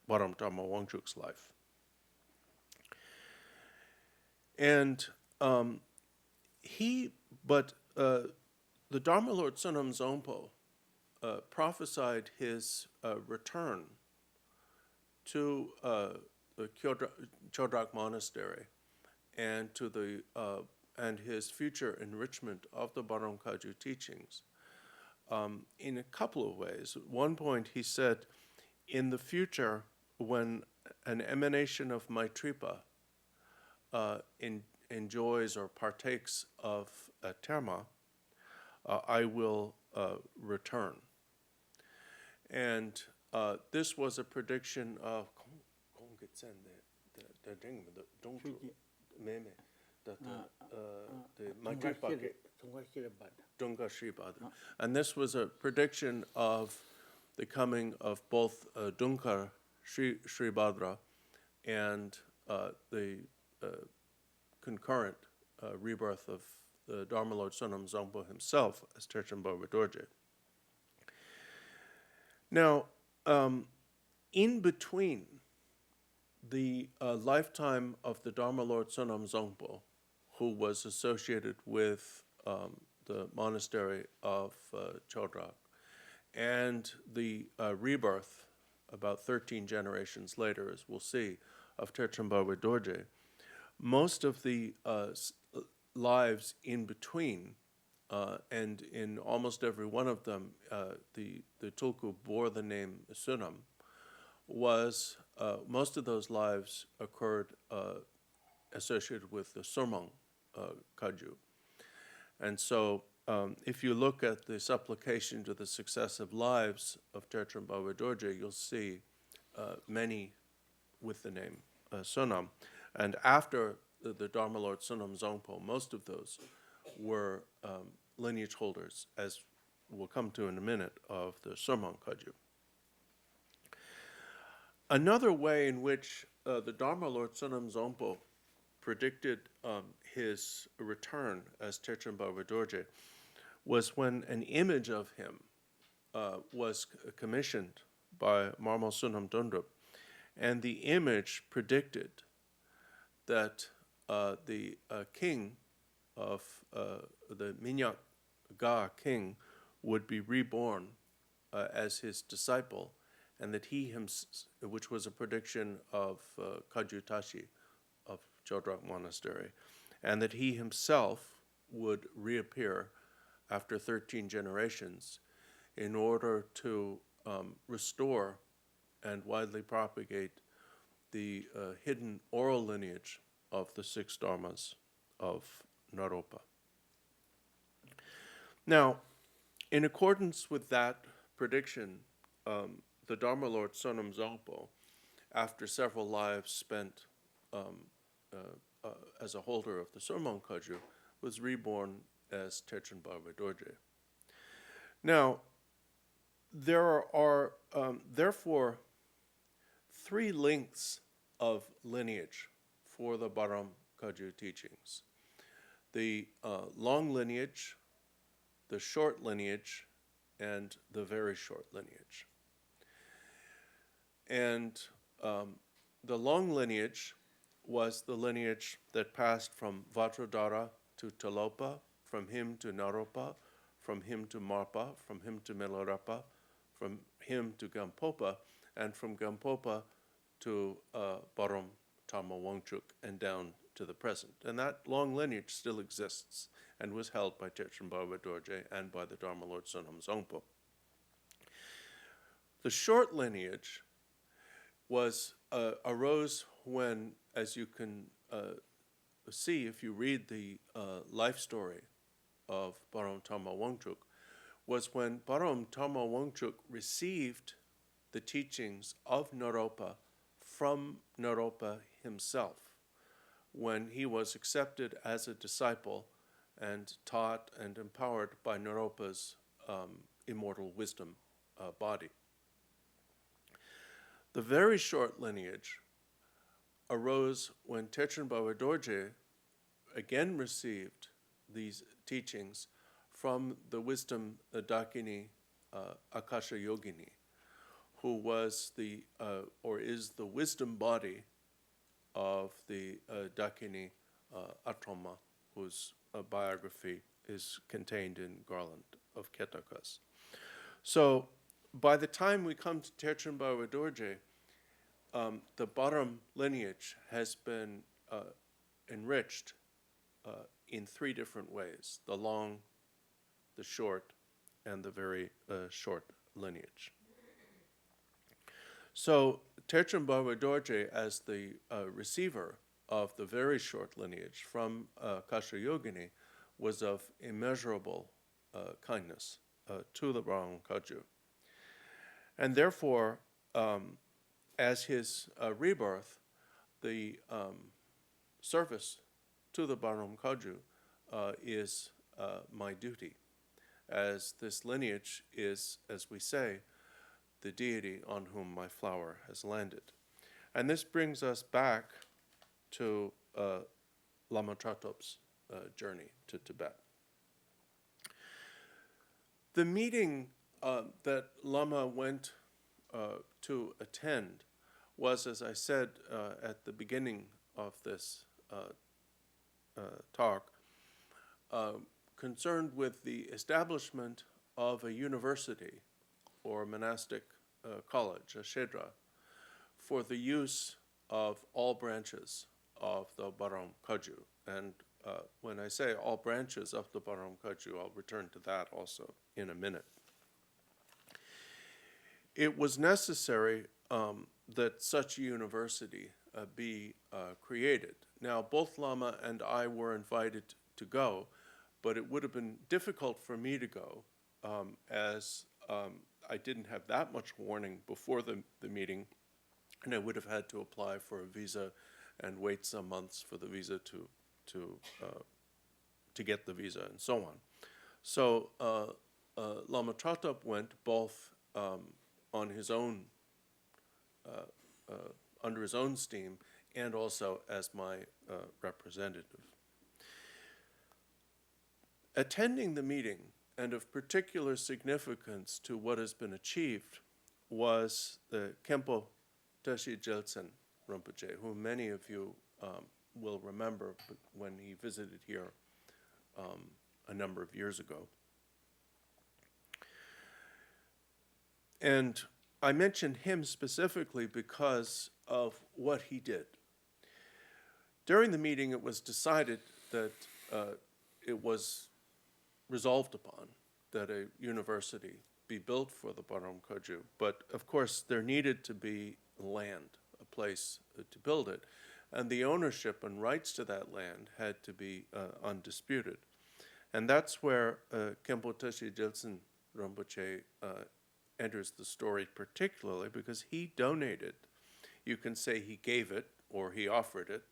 [SPEAKER 3] Param Tama Wangchuk's life. And the Dharma Lord Sunam Zongpo prophesied his return to the Chodrak Monastery and to the and his future enrichment of the Baron Kaju teachings in a couple of ways. At one point, he said, in the future, when an emanation of Maitripa enjoys or partakes of terma, I will return. And this was a prediction of and this was a prediction of the coming of both Dunkar Sri Badra and the concurrent rebirth of the Dharma Lord Sunam Zongpo himself as Terchen Barway Dorje. Now, in between the lifetime of the Dharma Lord Sunam Zongpo, who was associated with the monastery of Chodrak, and the rebirth, about 13 generations later, as we'll see, of Terchen Barway Dorje, most of the lives in between, and in almost every one of them, the tulku bore the name Sunam, was most of those lives occurred associated with the Somong Kaju. And so if you look at the supplication to the successive lives of Terchen Barway Dorje, you'll see many with the name Sunam. And after the Dharma Lord Sunam Zongpo, most of those were lineage holders, as we'll come to in a minute, of the Somong Kaju. Another way in which the Dharma Lord Sunam Zongpo predicted his return as Terchen Barway Dorje was when an image of him was commissioned by Marmal Sunam Dundrup, and the image predicted that the king of the Minyak Ga king would be reborn as his disciple, and that he which was a prediction of Kaju Tashi of Chodrak Monastery, and that he himself would reappear after 13 generations in order to restore and widely propagate the hidden oral lineage of the 6 dharmas of Naropa. Now, in accordance with that prediction, the Dharma Lord Sonam Zangpo, after several lives spent as a holder of the Surmong Kaju, was reborn as Terchen Barway Dorje. Now, there are therefore 3 links of lineage for the Baram Kaju teachings. The long lineage, the short lineage, and the very short lineage. And the long lineage was the lineage that passed from Vajradhara to Talopa, from him to Naropa, from him to Marpa, from him to Milarepa, from him to Gampopa, and from Gampopa to Barom Tama Wangchuk and down to the present. And that long lineage still exists and was held by Terchen Barway Dorje and by the Dharma Lord Sonam Zangpo. The short lineage arose when, as you can see if you read the life story of Barom Tama Wangchuk, was when Barom Tama Wangchuk received the teachings of Naropa from Naropa himself, when he was accepted as a disciple and taught and empowered by Naropa's immortal wisdom body. The very short lineage arose when Terchen Barway Dorje again received these teachings from the wisdom Dakini Akasha Yogini, who was or is the wisdom body of the Dakini Atrama, whose biography is contained in Garland of Ketakas. So by the time we come to Terchen Barway Dorje, the bottom lineage has been enriched in 3 different ways: the long, the short, and the very short lineage. So Terchen Barway Dorje, as the receiver of the very short lineage from Kasha Yogini, was of immeasurable kindness to the Baram Kaju. And therefore, as his rebirth, the service to the Baram Kaju is my duty, as this lineage is, as we say, the deity on whom my flower has landed. And this brings us back to Lama Tratop's journey to Tibet. The meeting that Lama went to attend was, as I said at the beginning of this talk, concerned with the establishment of a university or monastic college, a shedra, for the use of all branches of the Baram Kaju. And when I say all branches of the Baram Kaju, I'll return to that also in a minute. It was necessary that such a university be created. Now, both Lama and I were invited to go, but it would have been difficult for me to go as I didn't have that much warning before the meeting, and I would have had to apply for a visa and wait some months for the visa to get the visa and so on. So Lama Tratop went both on his own, under his own steam, and also as my representative. Attending the meeting, and of particular significance to what has been achieved, was the Khenpo Tashi Jeltsen Rinpoche, whom many of you will remember when he visited here a number of years ago. And I mention him specifically because of what he did. During the meeting, it was decided that it was resolved upon that a university be built for the Barom Koju, but of course there needed to be land, a place to build it, and the ownership and rights to that land had to be undisputed. And that's where Khenpo Tashi Jeltsen Rinpoche enters the story particularly, because he donated, you can say he gave it or he offered it,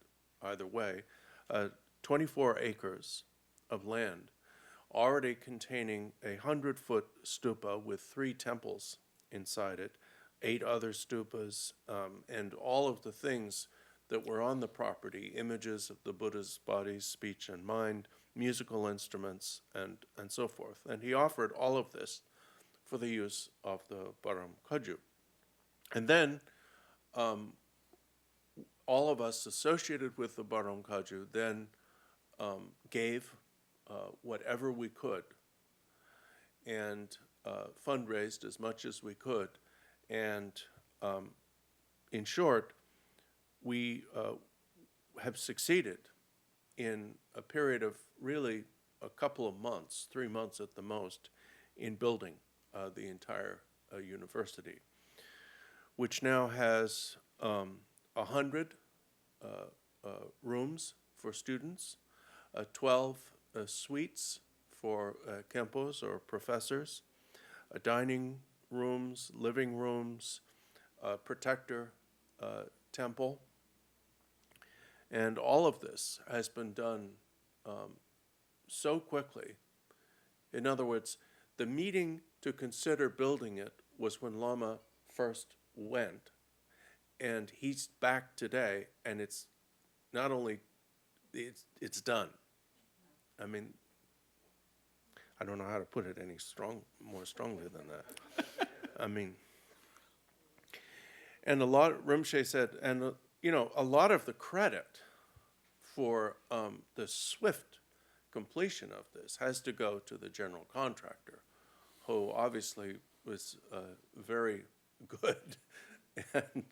[SPEAKER 3] either way, 24 acres of land, already containing a 100-foot stupa with 3 temples inside it, 8 other stupas, and all of the things that were on the property, images of the Buddha's body, speech, and mind, musical instruments, and so forth. And he offered all of this for the use of the Barom Koju. And then all of us associated with the Barom Koju then gave whatever we could and fundraised as much as we could. And in short, we have succeeded in a period of really a couple of months, 3 months at the most, in building the entire university, which now has 100 rooms for students, 12 suites for Khenpos or professors, dining rooms, living rooms, protector temple. And all of this has been done so quickly. In other words, the meeting to consider building it was when Lama first went. And he's back today, and it's not only, it's done. I mean, I don't know how to put it any more strongly than that. I mean, and Rinpoche said, and a lot of the credit for the swift completion of this has to go to the general contractor, who obviously was very good and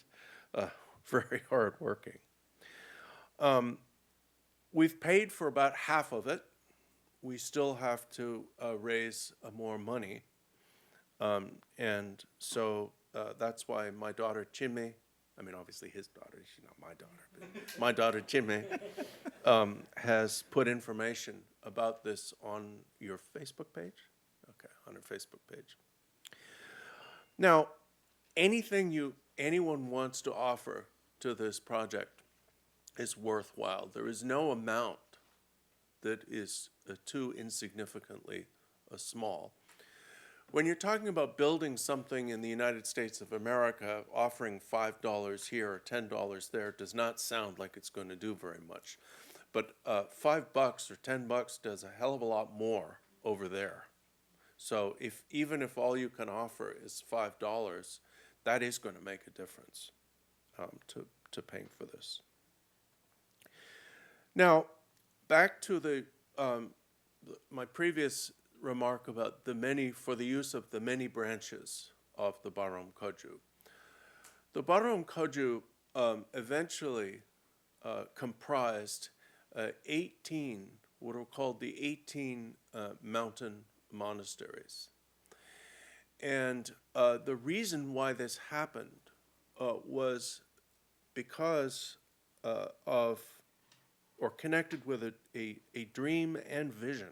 [SPEAKER 3] very hardworking. We've paid for about half of it. We still have to raise more money. And so that's why my daughter Chime, I mean, obviously his daughter, she's not my daughter, but my daughter Chime has put information about this on your Facebook page? Okay, on her Facebook page. Now, anything anyone wants to offer to this project is worthwhile. There is no amount that is too insignificantly small. When you're talking about building something in the United States of America, offering $5 here or $10 there does not sound like it's going to do very much. But $5 or $10 does a hell of a lot more over there. So even if all you can offer is $5, that is going to make a difference to paying for this. Now, back to my previous remark about for the use of the many branches of the Barom Koju. The Barom Koju eventually comprised 18, what are called the 18 mountain monasteries. And the reason why this happened was because or connected with a dream and vision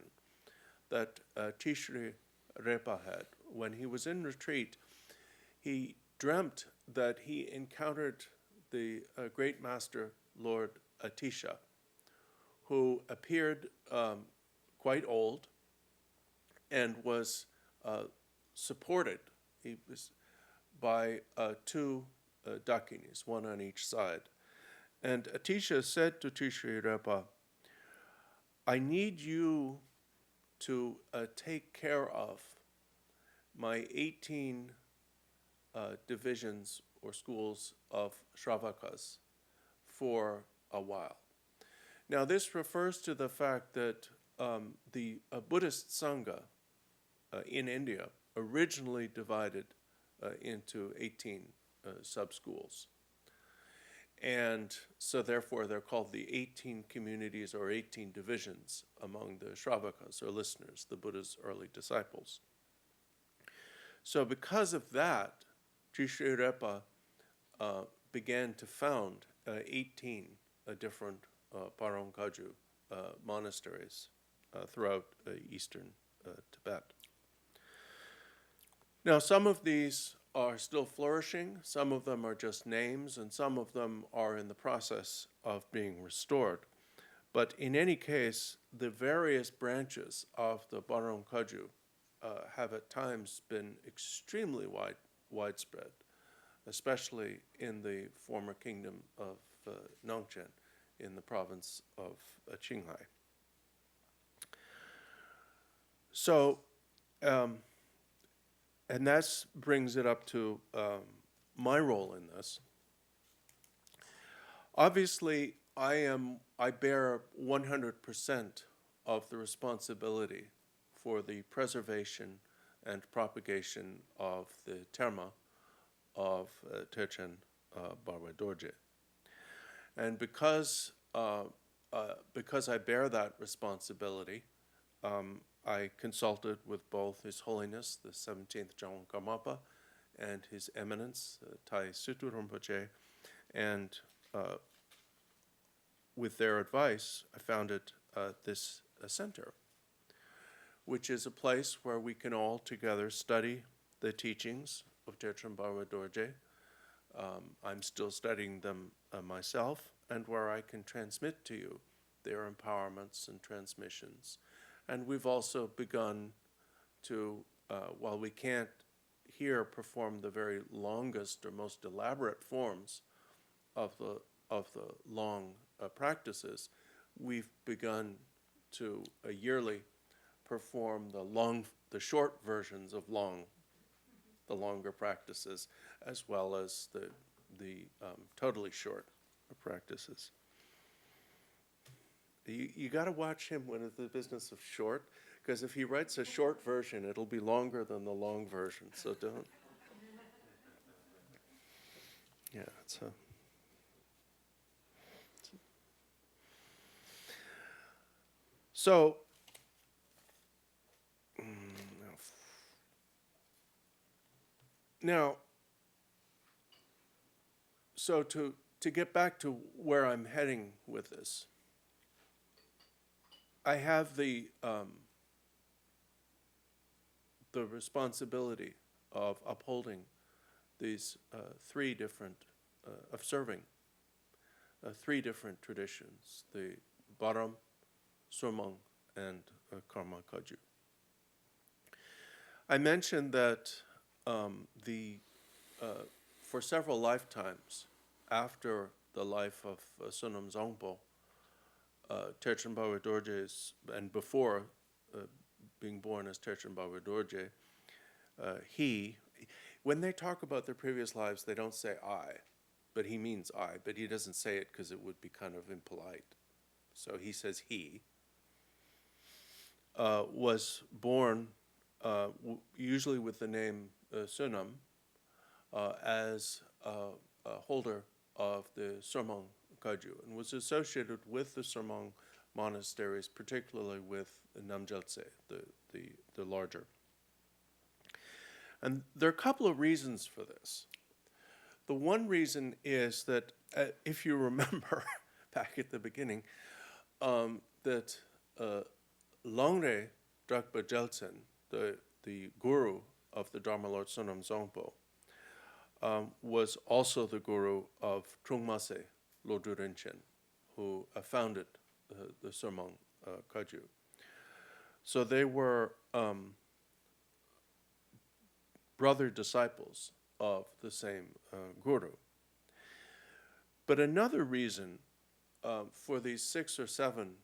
[SPEAKER 3] that Milarepa had. When he was in retreat, he dreamt that he encountered the great master, Lord Atisha, who appeared quite old and was supported by 2 dakinis, one on each side. And Atisha said to Milarepa, I need you to take care of my 18 divisions or schools of Shravakas for a while. Now, this refers to the fact that the Buddhist Sangha in India originally divided into 18 sub-schools. And so therefore they're called the 18 communities or 18 divisions among the Shravakas, or listeners, the Buddha's early disciples. So because of that, Milarepa began to found 18 different Parang Kaju monasteries throughout eastern Tibet. Now, some of these are still flourishing, some of them are just names, and some of them are in the process of being restored. But in any case, the various branches of the Parang Kaju have at times been extremely widespread, especially in the former kingdom of Nongchen in the province of Qinghai. So, and that brings it up to my role in this. Obviously, I bear 100% of the responsibility for the preservation and propagation of the terma of Terchen Barway Dorje. And because I bear that responsibility, I consulted with both His Holiness, the 17th Jamgon Karmapa, and His Eminence, Tai Sutu Rinpoche, and with their advice, I founded this center, which is a place where we can all together study the teachings of Terchen Barway Dorje. I'm still studying them myself, and where I can transmit to you their empowerments and transmissions. And we've also begun to, while we can't here perform the very longest or most elaborate forms of the long practices, we've begun to yearly perform the short versions of the longer practices, as well as the totally short practices. You got to watch him when it's the business of short, because if he writes a short version, it'll be longer than the long version. So don't. Yeah. So. Now, so to get back to where I'm heading with this, I have the responsibility of upholding these three different, of serving three different traditions, the Baram, Surmang, and Karma Kaju. I mentioned that for several lifetimes after the life of Sonam Zongpo, Terchen Barway Dorje, and before being born as Terchen Barway Dorje, when they talk about their previous lives, they don't say I, but he means I, but he doesn't say it because it would be kind of impolite. So he says he was born usually with the name Sunam as a holder of the Surmang Kaju, and was associated with the Surmang monasteries, particularly with Namgyaltse, the larger. And there are a couple of reasons for this. The one reason is that, if you remember back at the beginning, that Longre Drakpa Jeltsen, the guru of the Dharma Lord Sonam Zongpo, was also the guru of Trungmase Lodru Rinchen, who founded the Surmang Kaju. So they were brother disciples of the same guru. But another reason for these 6 or 7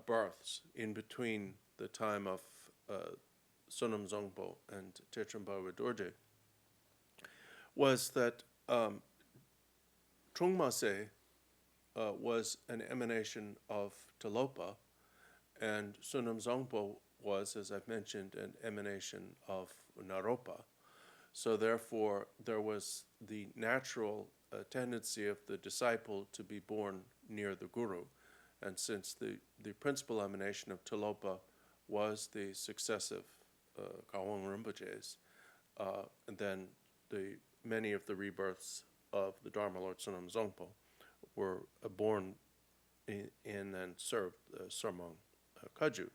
[SPEAKER 3] births in between the time of Sonam Zongpo and Terchen Barway Dorje was that Trungmase was an emanation of Talopa, and Sonam Zongpo was, as I've mentioned, an emanation of Naropa. So therefore, there was the natural tendency of the disciple to be born near the guru. And since the principal emanation of Tilopa was the successive Kawang Rinpoches, and then many of the rebirths of the Dharma Lord Sonam Zongpo were born in and served Sarmang Kaju.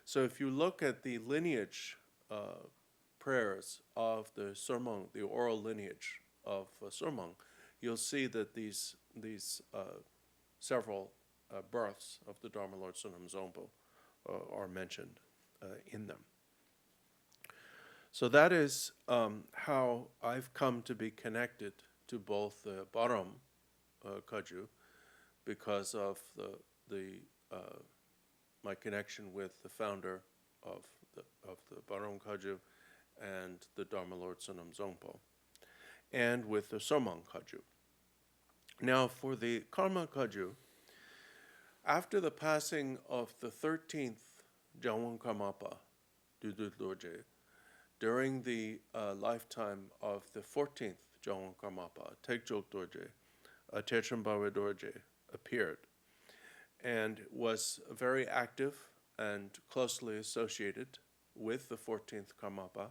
[SPEAKER 3] So if you look at the lineage prayers of the Sarmang, the oral lineage of Sarmang, you'll see that these several births of the Dharma Lord Sonam Zongpo are mentioned in them. So that is how I've come to be connected to both the Baram Kaju, because of my connection with the founder of the Baram Kaju and the Dharma Lord Sonam Zongpo, and with the Somang Kaju. Now, for the Karma Kaju, after the passing of the 13th Jawang Karmapa, Dudut Dorje, during the lifetime of the 14th Jawang Karmapa, Tekjok Dorje, Terchen Barway Dorje appeared and was very active and closely associated with the 14th Karmapa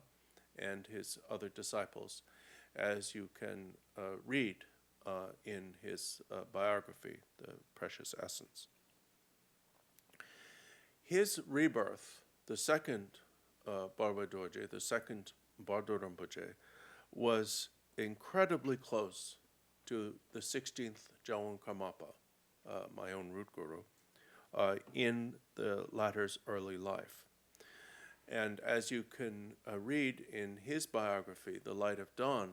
[SPEAKER 3] and his other disciples, as you can read in his biography, The Precious Essence. His rebirth, the second Barway Dorje, the second Bardor Rinpoche, was incredibly close to the 16th Jawang Karmapa, my own root guru, in the latter's early life. And as you can read in his biography, The Light of Dawn,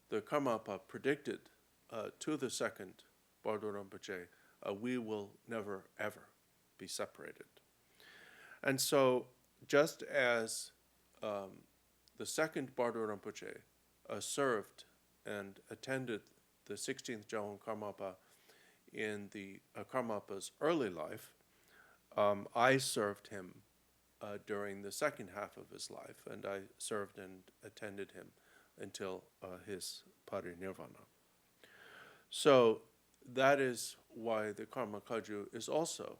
[SPEAKER 3] the Karmapa predicted to the second Bardor Rinpoche, we will never, ever be separated. And so, just as the second Bardor Rinpoche served and attended the 16th Jawang Karmapa in the Karmapa's early life, I served him during the second half of his life, and I served and attended him until his parinirvana. So that is why the Karma Kaju is also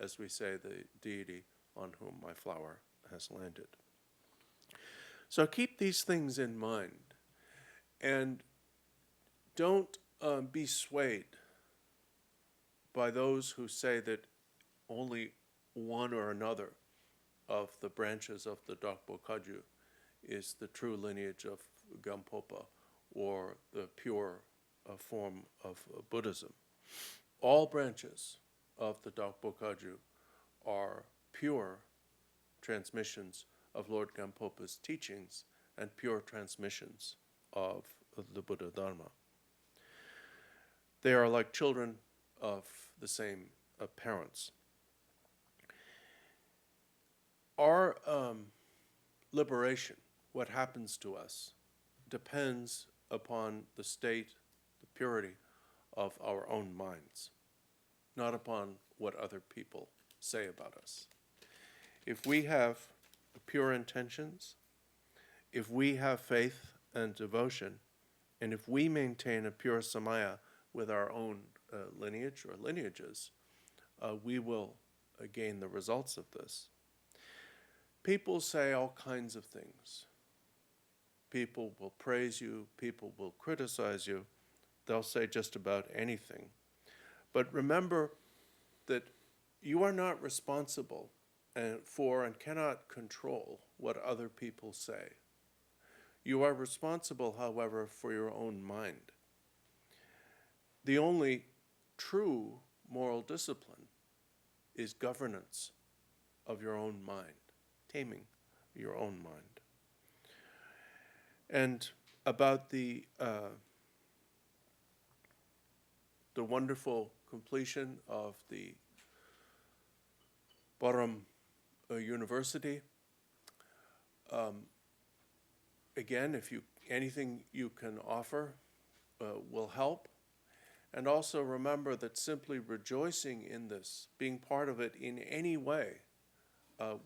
[SPEAKER 3] as we say, the deity on whom my flower has landed. So keep these things in mind, and don't be swayed by those who say that only one or another of the branches of the Dokpo Kaju is the true lineage of Gampopa or the pure form of Buddhism. All branches of the Dokpo Kaju are pure transmissions of Lord Gampopa's teachings and pure transmissions of the Buddha Dharma. They are like children of the same parents. Our liberation, what happens to us, depends upon the state, the purity of our own minds, not upon what other people say about us. If we have pure intentions, if we have faith and devotion, and if we maintain a pure samaya with our own lineage or lineages, we will gain the results of this. People say all kinds of things. People will praise you, people will criticize you, they'll say just about anything. But remember that you are not responsible for and cannot control what other people say. You are responsible, however, for your own mind. The only true moral discipline is governance of your own mind, taming your own mind. And about the wonderful completion of the Baram University, again, if anything you can offer will help. And also remember that simply rejoicing in this, being part of it in any way,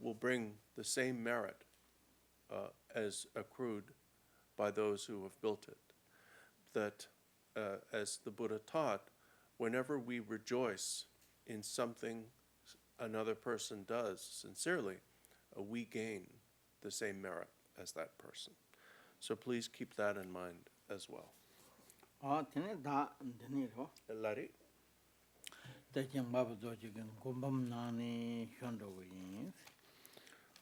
[SPEAKER 3] will bring the same merit as accrued by those who have built it. that, as the Buddha taught, whenever we rejoice in something another person does sincerely, we gain the same merit as that person. So please keep that in mind as well. Larry?
[SPEAKER 2] Terchen Barway Dorje Kumbam Nani Shondoin.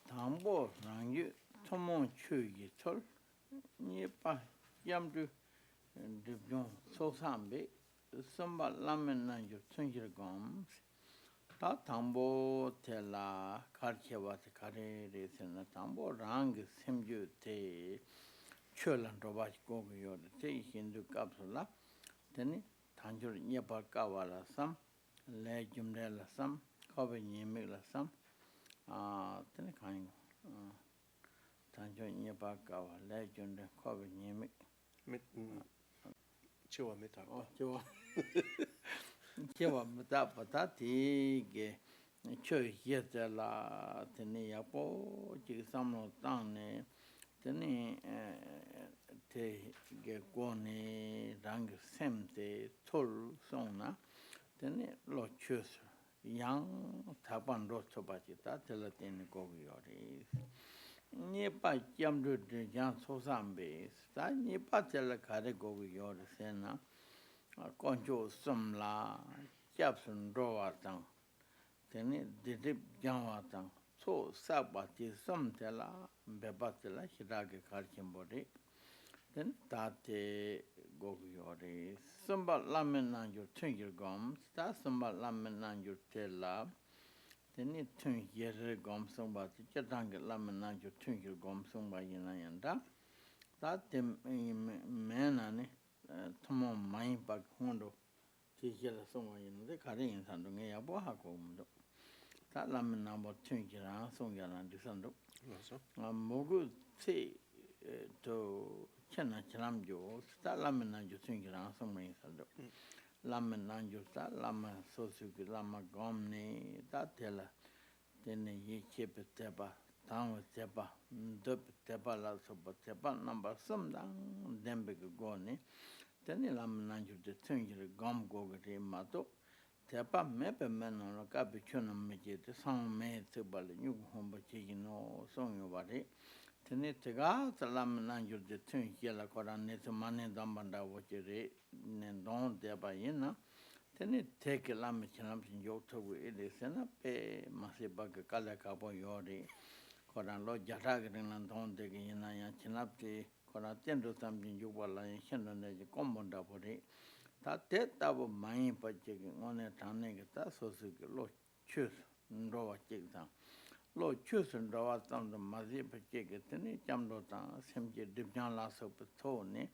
[SPEAKER 2] Tambo Rangu Tomon Chugi Tol Nipa Gyamtso Dibjon Sosambe Samba Lamen Nanjo Tunjir Goms Ta Tambo Tela Karchewat Kare Resena Tambo Rang Simju Te Chulan Robach Gogo Te Hindu Capsula Teni Tanjur Nipa Kawala Sam Legumdela Sam Kobe Yemila Sam tene kind Tanjo Nipa Kawa Legend Kobe Yemik
[SPEAKER 3] Chiwa Mitaka.
[SPEAKER 2] Chiwa Matapatati Ge Chu Yetela Tene Yapo Chisamno Tane Tene Te Gegoni Rang Semte Tul Sona Tene Lo Chus Yang Tapan Rotobachita Telatine Gogiori Nipa Gyamtso de Gyamtso Sambe Sta Nipa Tela Kare Gogiori Sena Konjo Sumla Japson Roatang Tene Didip Jamwatang So Sabati Sum Tela Bebatela Shirage Karchimbori Then Tate Gogiori Sumba Lamen Nanjo Twinkle Gums Sta Sumba Lamen Nanjo Tela Then Twink Yeshe Gom Sumba Chatanga Lamen Nanjo Twinkle Gom Sumba Yinayanda That the Manani Tomo Main Bag Hondo Tijela Sumba Yin the Karin Sandunga Bohaco That Lamen number Twinkle Songalan Desando Mogu say to Chena Chalamjo, Sta Lamen Nanjo Twinkle Sumba Sando. Lama Nanjuta, Lama Sosuki, Lama Gomni, that teller, then ye keep a teba, town with teba, dup teba, lots of teba, number some down, then big goni, then the Lama Nanju, the Tungi, Gom Gogati, Mato, teba, mepe men on a capuchino make the song made to Bali, you home, but you know, song your body. Tenetega, the Lamananjo, the Twin Yella Koran, to money Dambanda, what you read, and don't thereby in. Tenet take a lamachinam in Yoto with it, and a pay Masibaga Kalakabo Yori, Koran Lord Jatagan and don't take in Chinapti, Koran Tendo something you were like Shannon as a common double. That double mine, but taking on a tanning, that's so low choose, no chick down. Lo chosen draw down the Mazipa Chicket, then it jumped down, simply Dibjan Lasso Petone,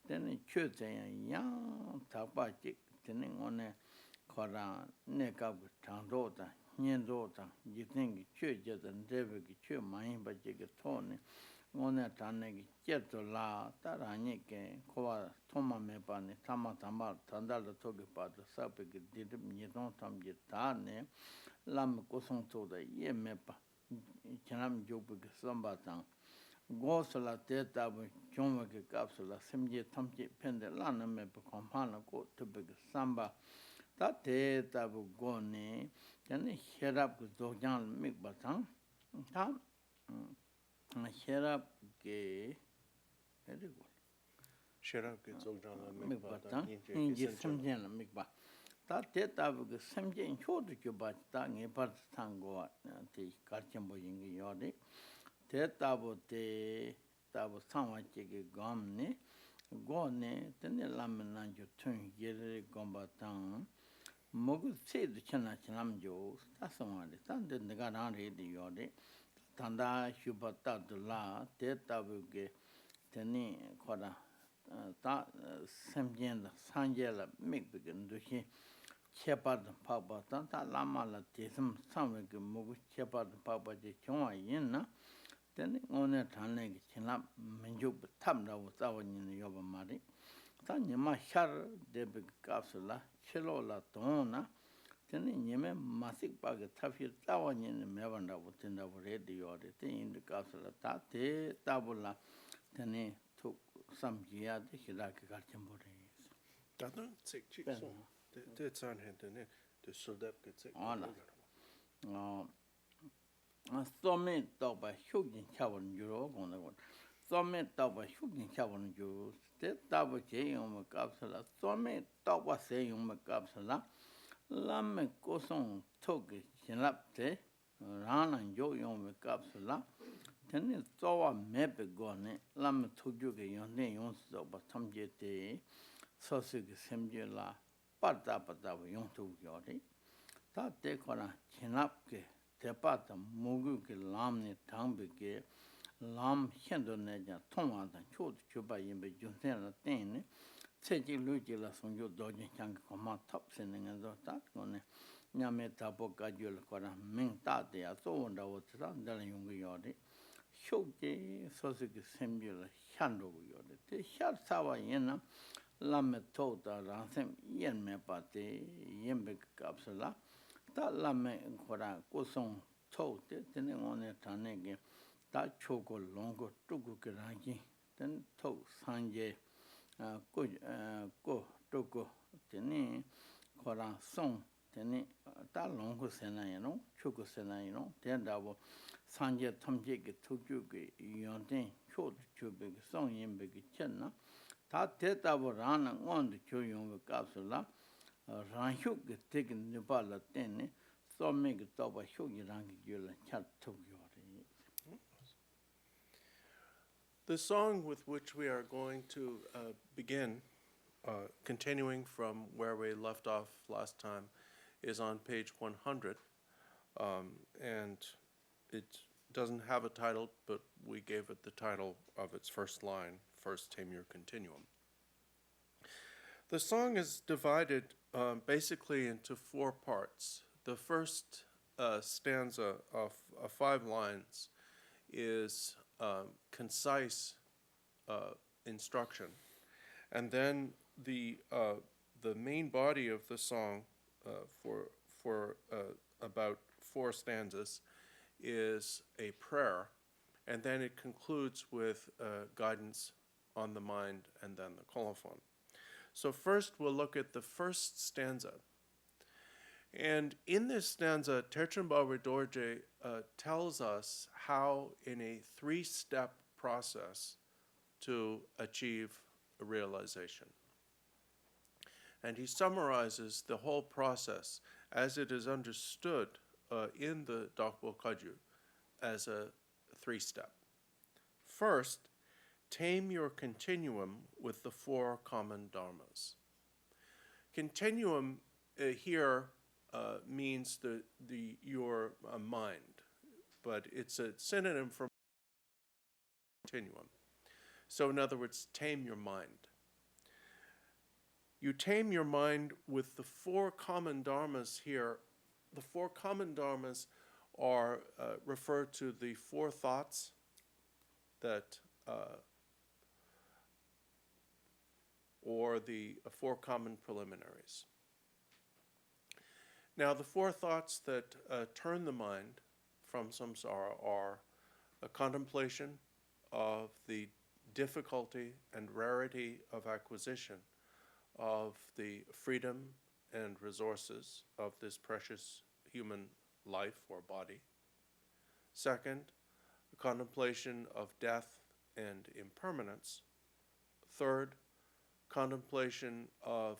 [SPEAKER 2] then it chose a young Tapachik, turning on a Koran, neck up with Tandota, Niendota, you think churches and David Chu, my but Jigatone, on a Taneg, Jetola, Taranike, Koa, Toma Mepani, Tama Tama, Tandala Togipa, the Sapik, did you don't come Gitane. Lam Kosong to the Yemepa, Chanam Jupik Sambatan, Gosala Teta, Jomaka Capsula, Simje Tamji Pende Lana Mepa Compana go to big Samba, that Teta Gone, then he head up with Dojan Mikbatan, Tam, head up gay, very good.
[SPEAKER 3] Shirab gets
[SPEAKER 2] Mikbatan, in Gisam Mikba. That the same thing showed you but tang a part tango the Karchambo in Yodi. Tetabu te tabu somewhat gomne, gone, then the lamen and you turn yere gombatan. Mogu say the Chana Chanamjo, that's someone, then the Garan ready Yodi. Tanda Shubata the la, tetabu ge, teni, Koda. That Samjela, Sanjela, make begin to he. Shepherd Papa, Tanta Lama Latism, some Mugu Shepherd Papa de Chua Yena, then on a Taneg Chinap Menjuk Tamda was our in Yoba Mari. Tanya Mashar de Big Capsula, Chilola Tona, then in Yemen Masik Bag Tafi Tawan in the Mevanda within the radio or the thing in the Capsula Tate Tabula, Tene took some year, he like got him. So many dog by shooting Chavan Euro on the one. So many dog by shooting Chavan Euro. That double J on the capsula. So many dog was saying on the capsula. Lama goes on took it, Chinapte, Ran and Joe on the capsula. Then it's so a map gone. Lama took you a young name, but some jet. So sick Semjula. But that young to Yori. That they call a Chinapke. Tepata Mugu Lamni Tambike Lam Hendoneja Tonga and Chod Chuba in the Juntena Tene, Seji Lugila son you dodging Chang Command top sending and that one. Yameta Bocadula Cora Minta de Azo and I was Delayung Yodi. Shoki Sosik Sembula Shando Yodi. The Shad Sawa Yena Lametota Ransem Yen Mepate Yembek Capsula. That lame kora kusong told it, then on it again. That choco longo tuku kirangi, then told Sanje go tuku, then kora song, then that longo sena, choco sena, then that was Sanje Tomjig Tujuki, Yontin, Chod Chubig, song in big chenna. That did our run on the chewing with capsula. Ranhuk taken Nepal ten, so make it top a huge rank chat to your.
[SPEAKER 3] The song with which we are going to begin, continuing from where we left off last time, is on page 100. And it doesn't have a title, but we gave it the title of its first line, First Tame Your Continuum. The song is divided basically into 4 parts. The first stanza of 5 lines is concise instruction, and then the main body of the song for about 4 stanzas is a prayer, and then it concludes with guidance on the mind and then the colophon. So first we'll look at the first stanza. And in this stanza, Terchen Barway Dorje tells us how in a 3-step process to achieve a realization. And he summarizes the whole process as it is understood in the Dokpo Kagyu as a 3-step. First, tame your continuum with the 4 common dharmas. Continuum here means your mind, but it's a synonym for continuum. So in other words, tame your mind. You tame your mind with the 4 common dharmas here. The 4 common dharmas are refer to the 4 thoughts that or the 4 common preliminaries. Now, the 4 thoughts that turn the mind from samsara are a contemplation of the difficulty and rarity of acquisition of the freedom and resources of this precious human life or body. Second, a contemplation of death and impermanence. Third, contemplation of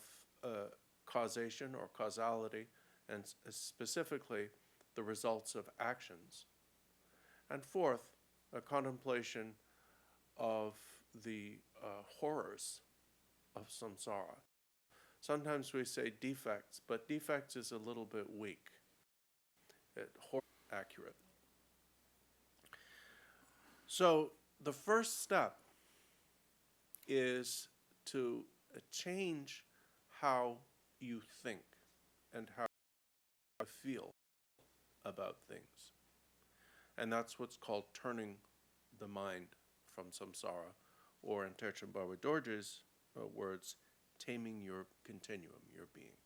[SPEAKER 3] causation or causality, and specifically the results of actions. And fourth, a contemplation of the horrors of samsara. Sometimes we say defects, but defects is a little bit weak. Horror accurate. So the first step is to change how you think and how you feel about things. And that's what's called turning the mind from samsara, or in Terchen Barway Dorje's words, taming your continuum, your being.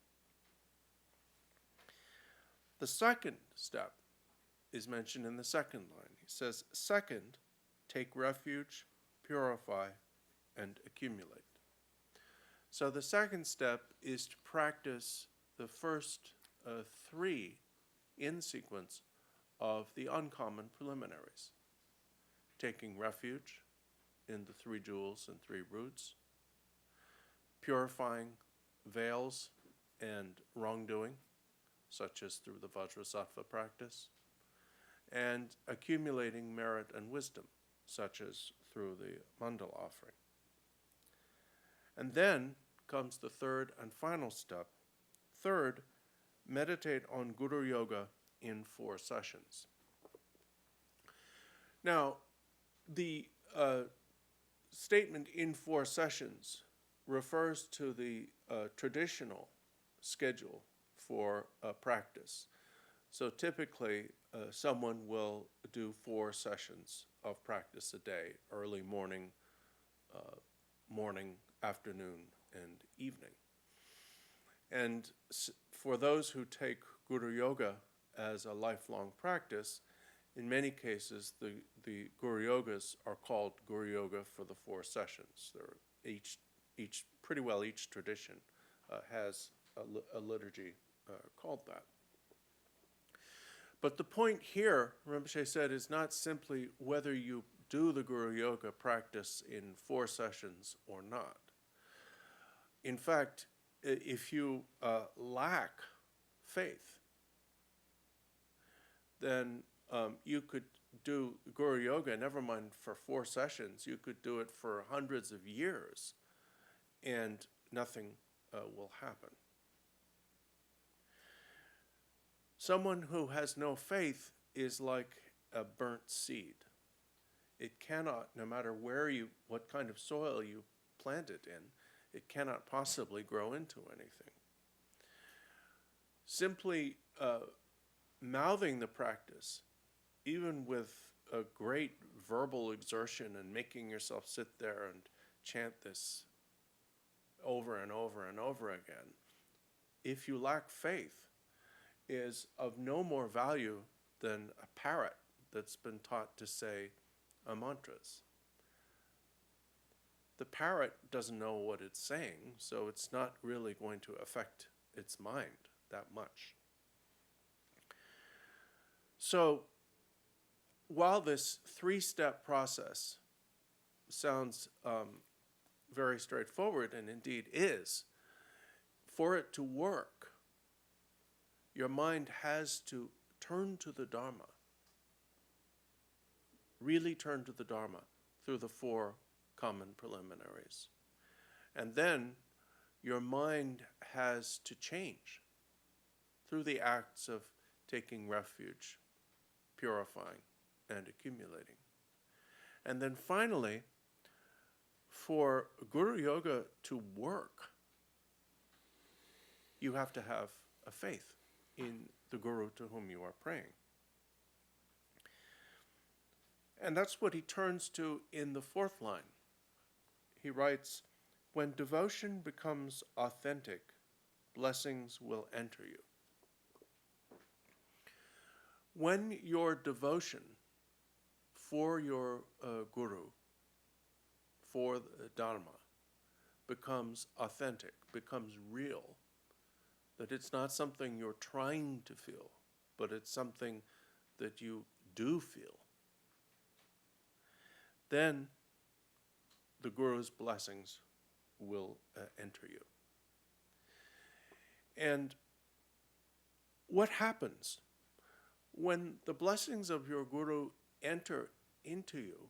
[SPEAKER 3] The second step is mentioned in the second line. He says, second, take refuge, purify, and accumulate. So the second step is to practice the first three in sequence of the uncommon preliminaries. Taking refuge in the three jewels and three roots, purifying veils and wrongdoing, such as through the Vajrasattva practice, and accumulating merit and wisdom, such as through the mandala offering. And then comes the third and final step. Third, meditate on Guru Yoga in 4 sessions. Now, the statement in 4 sessions refers to the traditional schedule for practice. So typically, someone will do 4 sessions of practice a day, early morning, afternoon, and evening. And for those who take Guru Yoga as a lifelong practice, in many cases, the Guru Yogas are called Guru Yoga for the 4 sessions. Pretty well each tradition has a liturgy called that. But the point here, Rinpoche said, is not simply whether you do the Guru Yoga practice in 4 sessions or not. In fact, if you lack faith, then you could do Guru Yoga, never mind for 4 sessions, you could do it for hundreds of years, and nothing will happen. Someone who has no faith is like a burnt seed. It cannot, no matter what kind of soil you plant it in, it cannot possibly grow into anything. Simply mouthing the practice, even with a great verbal exertion and making yourself sit there and chant this over and over and over again, if you lack faith, is of no more value than a parrot that's been taught to say mantras. The parrot doesn't know what it's saying, so it's not really going to affect its mind that much. So, while this 3-step process sounds very straightforward, and indeed is, for it to work, your mind has to turn to the Dharma, really turn to the Dharma through the 4 common preliminaries. And then your mind has to change through the acts of taking refuge, purifying, and accumulating. And then finally, for Guru Yoga to work, you have to have a faith in the Guru to whom you are praying. And that's what he turns to in the 4th line. He writes, "When devotion becomes authentic, blessings will enter you." When your devotion for your Guru, for the Dharma, becomes authentic, becomes real, that it's not something you're trying to feel, but it's something that you do feel, then the Guru's blessings will enter you. And what happens when the blessings of your Guru enter into you?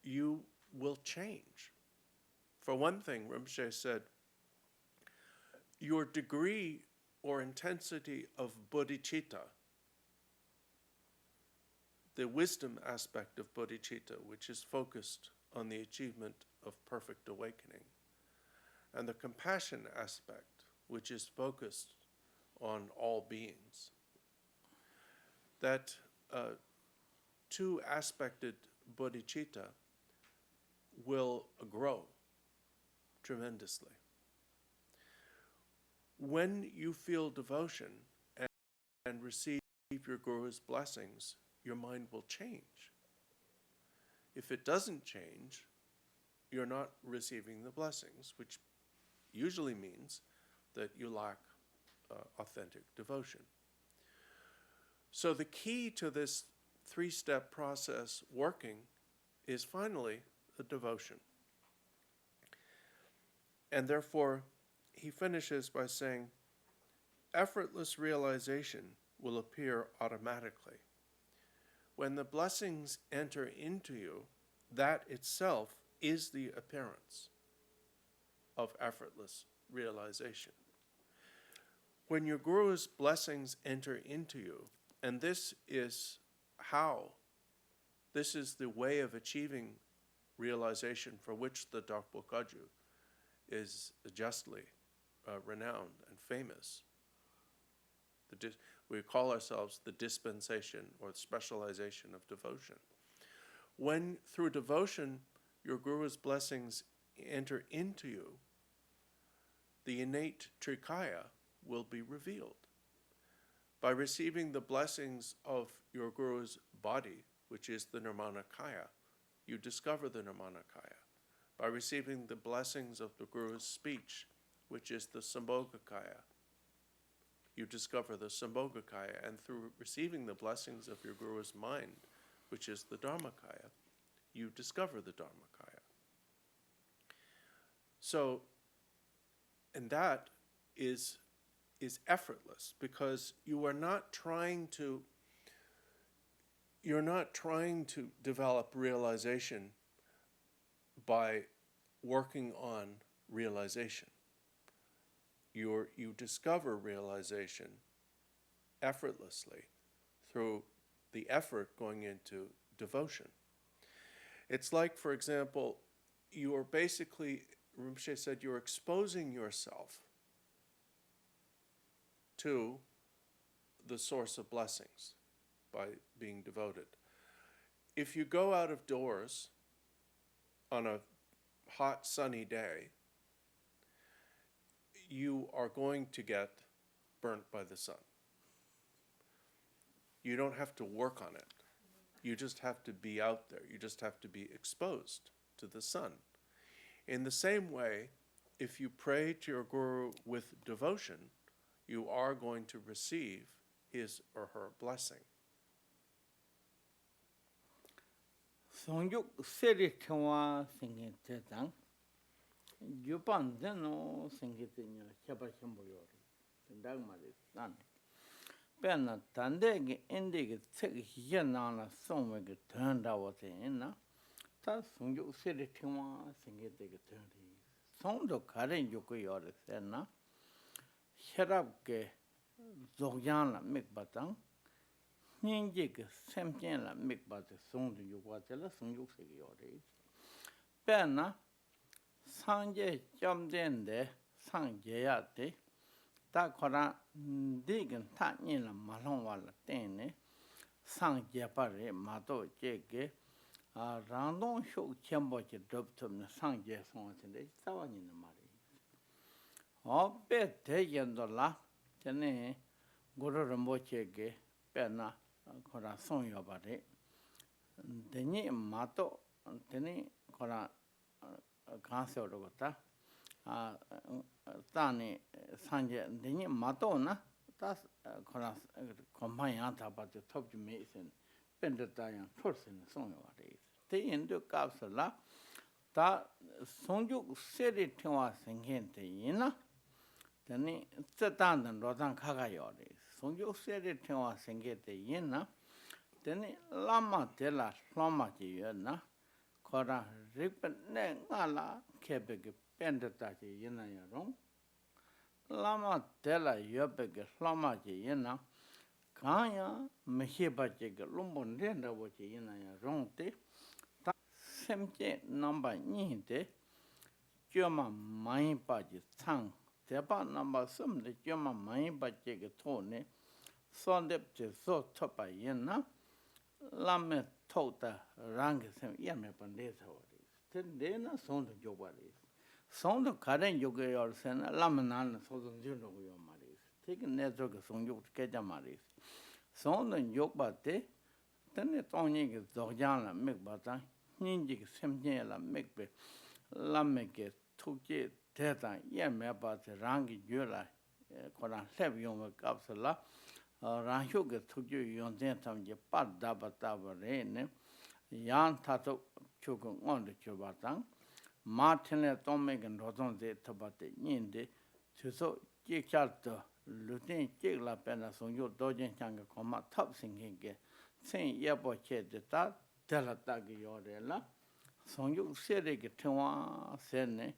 [SPEAKER 3] You will change. For one thing, Rinpoche said, your degree or intensity of bodhicitta, the wisdom aspect of bodhicitta, which is focused on the achievement of perfect awakening, and the compassion aspect, which is focused on all beings, that 2-aspected bodhicitta will grow tremendously. When you feel devotion and receive your Guru's blessings, your mind will change. If it doesn't change, you're not receiving the blessings, which usually means that you lack authentic devotion. So the key to this three-step process working is finally the devotion. And therefore, he finishes by saying, effortless realization will appear automatically. When the blessings enter into you, that itself is the appearance of effortless realization. When your Guru's blessings enter into you, and this is the way of achieving realization for which the Dokpo Kagyu is justly renowned and famous. We call ourselves the dispensation or specialization of devotion. When through devotion your Guru's blessings enter into you, the innate Trikaya will be revealed. By receiving the blessings of your Guru's body, which is the Nirmanakaya, you discover the Nirmanakaya. By receiving the blessings of the Guru's speech, which is the Sambhogakaya, you discover the Sambhogakaya. And through receiving the blessings of your Guru's mind, which is the Dharmakaya, you discover the Dharmakaya. So, and that is effortless, because you're not trying to develop realization by working on realization. You discover realization effortlessly through the effort going into devotion. It's like, for example, you are basically, Rinpoche said, you're exposing yourself to the source of blessings by being devoted. If you go out of doors on a hot, sunny day, you are going to get burnt by the sun. You don't have to work on it. You just have to be out there. You just have to be exposed to the sun. In the same way, if you pray to your Guru with devotion, you are going to receive his or her blessing.
[SPEAKER 2] Songyuk seri tewa singe tetang, yupan zeno singe tenya chapa chambo yori, tendang mali san. Pena tandegi indegi tsegi yenana songwegi tenda wate ina, ta songyuk seri tewa singe tegi tendi. Songdo karen yuku yori sena, Sherabke Zogyana Mikbatang, Ninjik Semjana Mikbat Song to Yuwatella, Song Yuki. Penna Sanje Jamdende, Sanjayate, Takora Digan Tanina Malonwala Tene, Sanjapare, Mato Jeke, Randon Show Chamboche dropped on the Sanje songs in the Sawan in the Mari. Be Tejandola, Tene, Guru Rinpoche, Pena, Corazon Yobare, Deni Mato, Teni Cora Cancer Rogota, Tani Sanje, Deni Matona, that's Coras Companianta, but the top Mason, Pendatayan, Torsen, Song Yobare. They into Capsula, that Sonjuk Seri Tewa Singente Yina. Tani tsetan rotan kagayori. Songyo seri tewa sengete yina. Tani lama tela lama ji yena. Kora ripen ne ngala kebege pendeta ji yina yarong. Lama tela yobege lama ji yena. Kaya mehiba jige lumbon renda woji yina yarong te. Ta semje namba nyinte. Joma mai baji tsang. Deba number some the Jama Mai Bajeg Tone, Sondep to so topa yena, Lame tota ranges him Yame Pandesa. Tendena sound the Jobaris. Sound the current yoga or sen, Lamanan, Southern Juno Maris. Take a network of some yoke Kajamaris. Sound and Yokbate, then it only is Dojana, make butter, Ninjik, Semjela, make be. Lameke Tuki Teta Yemeba the Rangi Jula Koran Levium Capsula Ranhuga Tuki Yondentam Jepat Daba Daba Rene Yan Tato Chukung on the Chubatang Martin Tomek and Roton de Tabate Yinde to so Jichalto Lutin Jigla Penasong Yu Dojin Changa Coma Top Singing Saint Yabo Chet the Tat Telatagi Yorella Song Yu Seri Getua Sene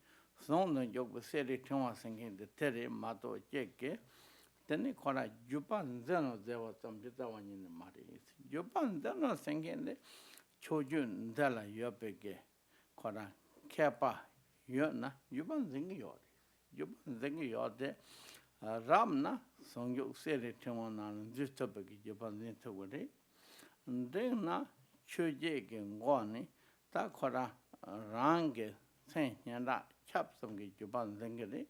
[SPEAKER 2] Song the Yog Seri Tua singing the Terry Mato Jeke then they call a Jupan Zeno there was some bitter one in the Maris. Jupan Zeno singing the Chojun Della Yopege Kora Kepa Yona Juban Zingior Juban Zingior Ramna Song Yu Seri Tua and Zutobegi Juban Zintogore then na Chujig and Wani Takora Range Saint Yanda Chapsum Juban Zingiri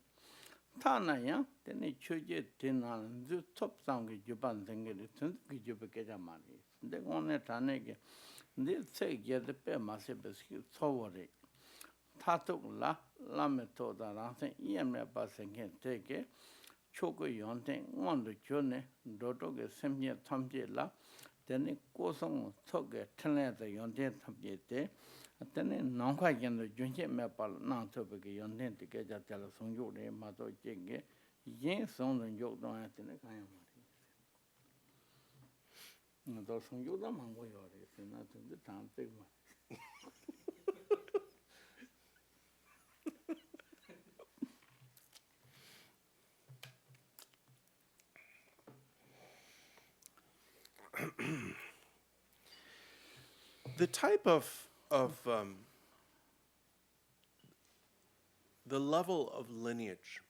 [SPEAKER 2] Tanaya, then a Chuji Tina and the top sound Juban Zingiri, Jubaka Mani. They want a Tanega. They say, get the pay massive toward Tatuk la, Lametoda, Ransom, Yamia Bassing can take it. Choco Yonting, on the journey, Dotoga Semia Tamjela, then it goes on, took a tenant Yontin Tamjete. Then non quite in the Junche Mapal, non topic Yontin to get a telephone you, Mato Jigge, Yen Son and Yoke don't have to make those from you, the man, we are not in the town, big one.
[SPEAKER 3] The type of the level of lineage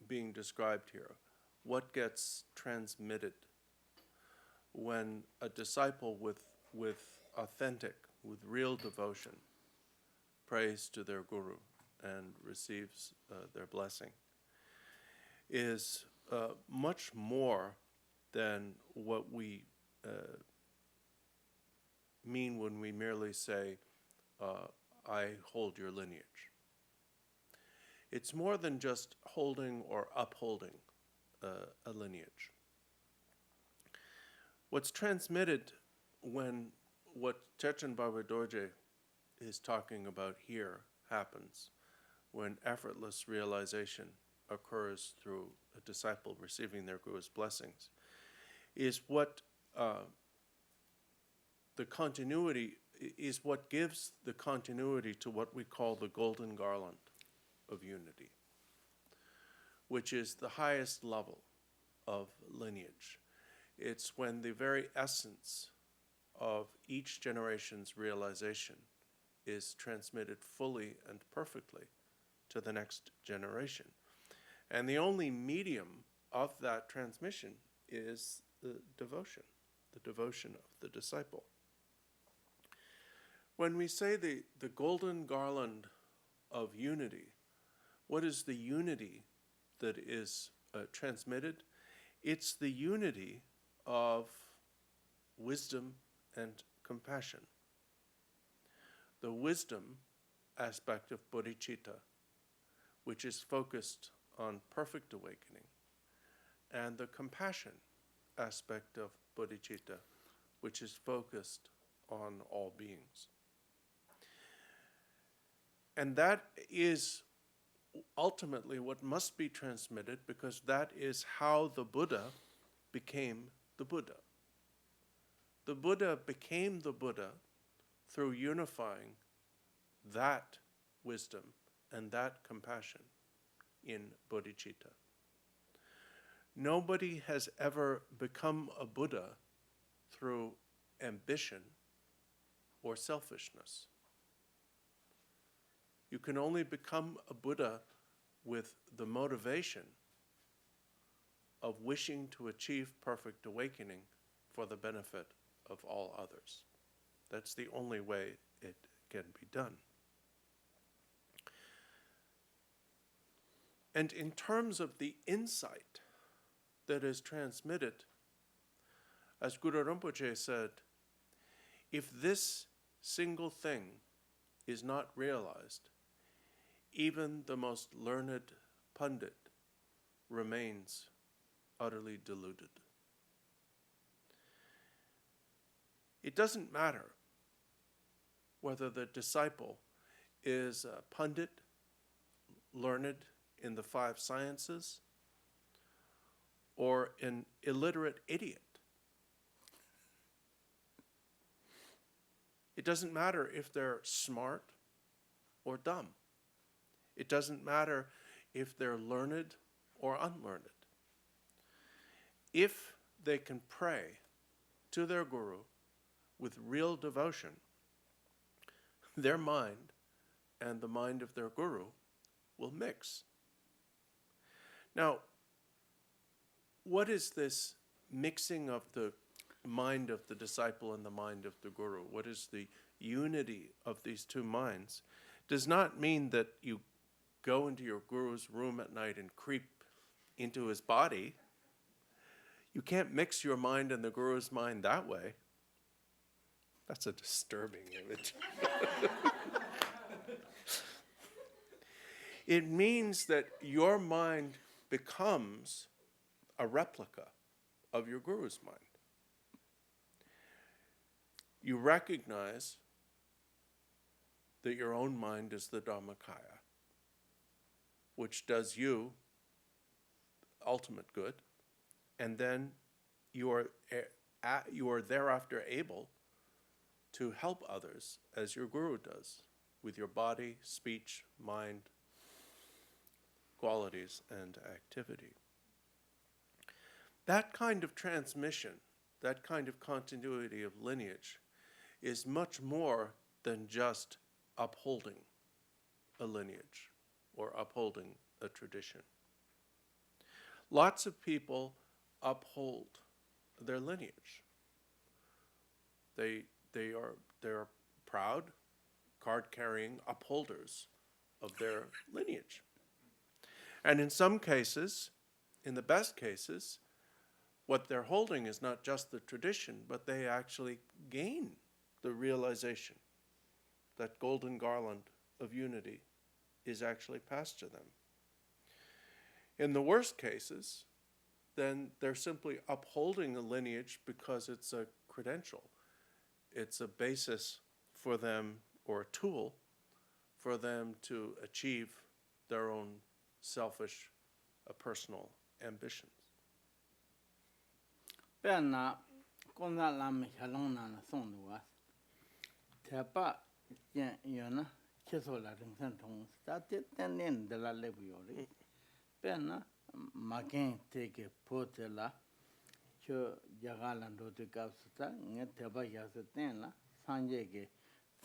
[SPEAKER 3] being described here, what gets transmitted when a disciple with authentic, with real devotion, prays to their guru and receives their blessing, is much more than what we mean when we merely say, I hold your lineage. It's more than just holding or upholding a lineage. What's transmitted when what Terchen Barway Dorje is talking about here happens, when effortless realization occurs through a disciple receiving their guru's blessings, is what the continuity is what gives the continuity to what we call the golden garland of unity, which is the highest level of lineage. It's when the very essence of each generation's realization is transmitted fully and perfectly to the next generation. And the only medium of that transmission is the devotion of the disciple. When we say the golden garland of unity, what is the unity that is transmitted? It's the unity of wisdom and compassion. The wisdom aspect of bodhicitta, which is focused on perfect awakening, and the compassion aspect of bodhicitta, which is focused on all beings. And that is ultimately what must be transmitted, because that is how the Buddha became the Buddha. The Buddha became the Buddha through unifying that wisdom and that compassion in bodhicitta. Nobody has ever become a Buddha through ambition or selfishness. You can only become a Buddha with the motivation of wishing to achieve perfect awakening for the benefit of all others. That's the only way it can be done. And in terms of the insight that is transmitted, as Guru Rinpoche said, if this single thing is not realized, even the most learned pundit remains utterly deluded. It doesn't matter whether the disciple is a pundit, learned in the 5 sciences, or an illiterate idiot. It doesn't matter if they're smart or dumb. It doesn't matter if they're learned or unlearned. If they can pray to their guru with real devotion, their mind and the mind of their guru will mix. Now, what is this mixing of the mind of the disciple and the mind of the guru? What is the unity of these two minds? Does not mean that you go into your guru's room at night and creep into his body. You can't mix your mind and the guru's mind that way. That's a disturbing image. It means that your mind becomes a replica of your guru's mind. You recognize that your own mind is the Dharmakaya, which does you ultimate good, and then you are thereafter able to help others as your guru does, with your body, speech, mind, qualities, and activity. That kind of transmission, that kind of continuity of lineage is much more than just upholding a lineage or upholding a tradition. Lots of people uphold their lineage. They're proud, card-carrying upholders of their lineage. And in some cases, in the best cases, what they're holding is not just the tradition, but they actually gain the realization that golden garland of unity is actually passed to them. In the worst cases, then they're simply upholding a lineage because it's a credential. It's a basis for them, or a tool for them to achieve their own selfish, personal ambitions.
[SPEAKER 2] Penna, Kunzang Lama Shalona Sonduas. Tapa, Yana, Chisola Rington, started and in the La Leviori. Penna, Magan take a potella, Cho Jagalando to Gapsuta, Netaba Yazatena, Sanjege,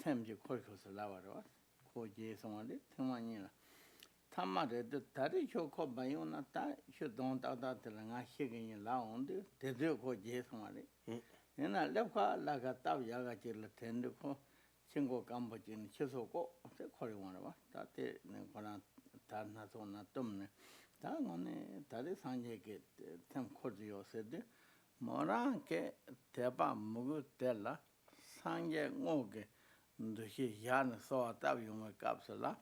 [SPEAKER 2] Temji Korkos Lavaros, Ko Jason, Tamanina. Tamare, the Taricho Bayonata, should don't out that Langa shaking in Laund, the Duco Jason. And I left her like a tab yaga till tendico, Chingo Cambodian Chisoko, the Coriwana, that is Nicola Tarnazona Tumne. Tangone, Tari Sanje get Tem Cordio said, Moranke, Teba Mugutella, Sanje Moge, the Yan saw a tabium capsula.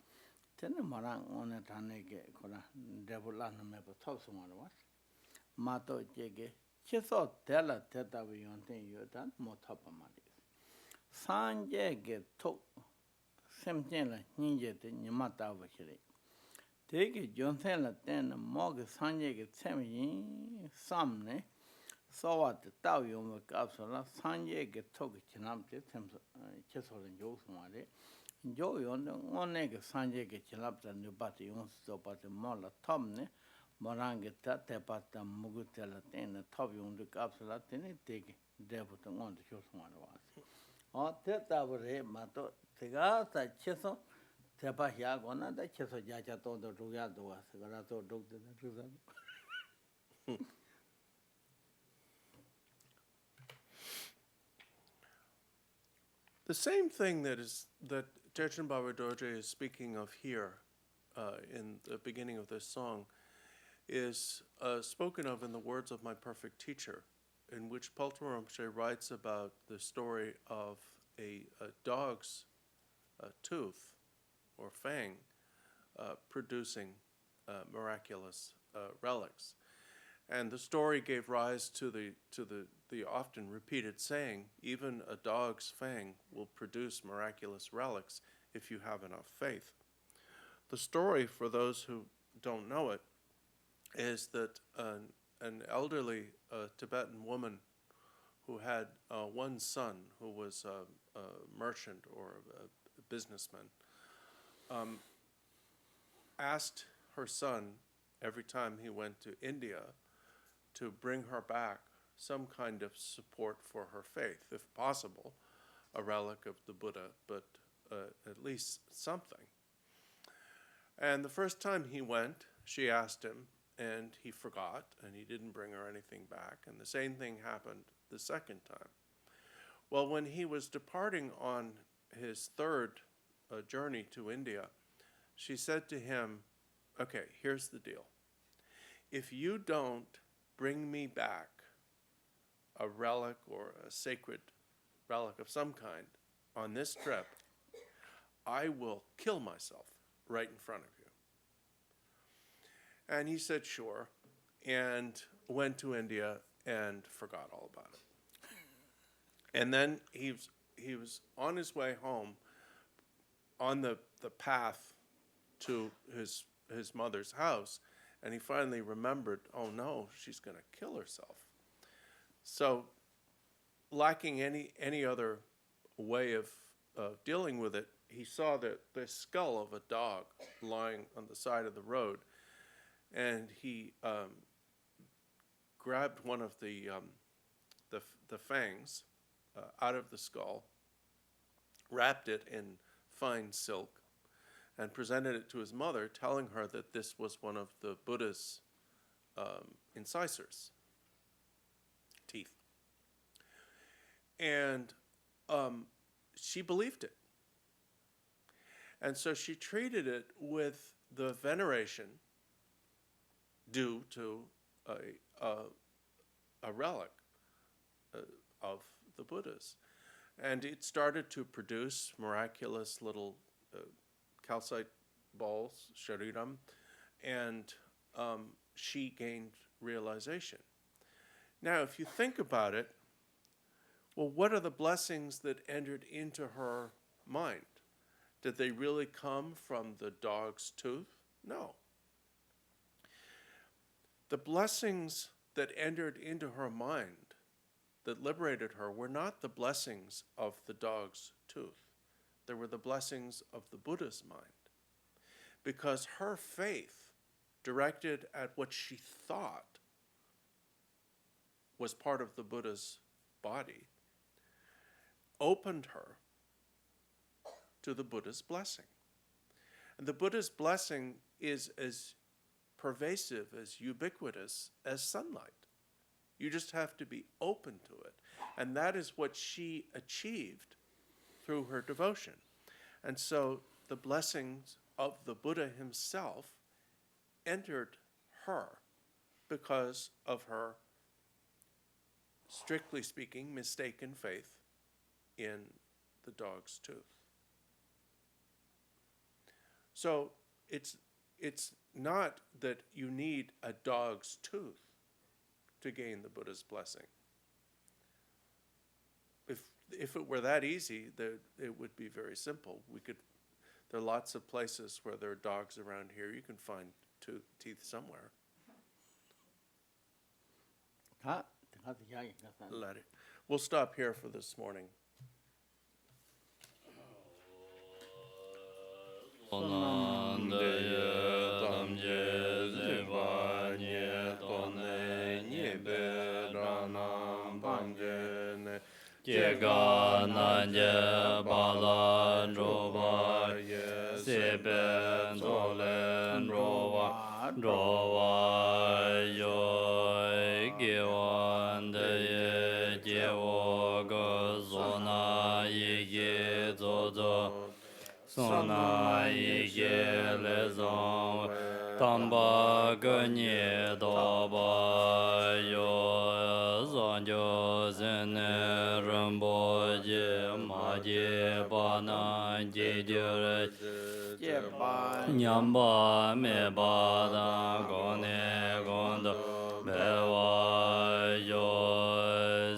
[SPEAKER 2] Tene marang on a tanege, Kora, Devolana Mebo Topsumar was. Mato Jege, Chiso Tella Teta Vionte Yotan, Motopamadi. Sanjege took Semtela Ninja Yamata Vashiri. Take it, Jontella then Mog Sanjege Semi Samne, saw at the Tavium of Capsula, Sanjege took Chinamte, Chisol and Josumare. Joy on the one egg Sanje get chilapta and the bati on stop at the mola tomne, Morange tatepata mugutella and the top on the capsula, then it take devil to want to choose one was. Or teta would have mato, Tegata Cheso, Tepa Yagona, the Cheso Jaja told the Rugado was, Garato dog the result.
[SPEAKER 3] The same thing that Terchen Barway Dorje is speaking of here in the beginning of this song is spoken of in the words of my perfect teacher, in which Bardor Rinpoche writes about the story of a dog's tooth or fang producing miraculous relics. And the story gave rise to the often repeated saying, even a dog's fang will produce miraculous relics if you have enough faith. The story, for those who don't know it, is that an elderly Tibetan woman who had one son who was a merchant or a businessman asked her son every time he went to India to bring her back some kind of support for her faith, if possible, a relic of the Buddha, but at least something. And the first time he went, she asked him, and he forgot, and he didn't bring her anything back. And the same thing happened the second time. Well, when he was departing on his third journey to India, she said to him, okay, here's the deal. If you don't bring me back a relic or a sacred relic of some kind on this trip, I will kill myself right in front of you. And he said, sure, and went to India and forgot all about it. And then he was on his way home on the path to his mother's house, and he finally remembered, oh no, she's going to kill herself. So, lacking any other way of dealing with it, he saw the skull of a dog lying on the side of the road, and he grabbed one of the fangs out of the skull, wrapped it in fine silk, and presented it to his mother, telling her that this was one of the Buddha's incisors, teeth. And she believed it. And so she treated it with the veneration due to a relic of the Buddha's. And it started to produce miraculous little calcite balls, shariram, and she gained realization. Now, if you think about it, well, what are the blessings that entered into her mind? Did they really come from the dog's tooth? No. The blessings that entered into her mind, that liberated her, were not the blessings of the dog's tooth. They were the blessings of the Buddha's mind. Because her faith, directed at what she thought was part of the Buddha's body, opened her to the Buddha's blessing. And the Buddha's blessing is as pervasive, as ubiquitous as sunlight. You just have to be open to it. And that is what she achieved through her devotion. And so the blessings of the Buddha himself entered her because of her, strictly speaking, mistaken faith in the dog's tooth. So it's not that you need a dog's tooth to gain the Buddha's blessing. If it were that easy, it would be very simple. There are lots of places where there are dogs around here. You can find teeth somewhere. Let it. We'll stop here for this morning.
[SPEAKER 1] Jega nanje bala droba sebe zolen droba yo gewan de jewo go zona ye zozo sona ye le zon tamba ganye doba yo zonjo zene Nyamba me bada gone gondo bewa yo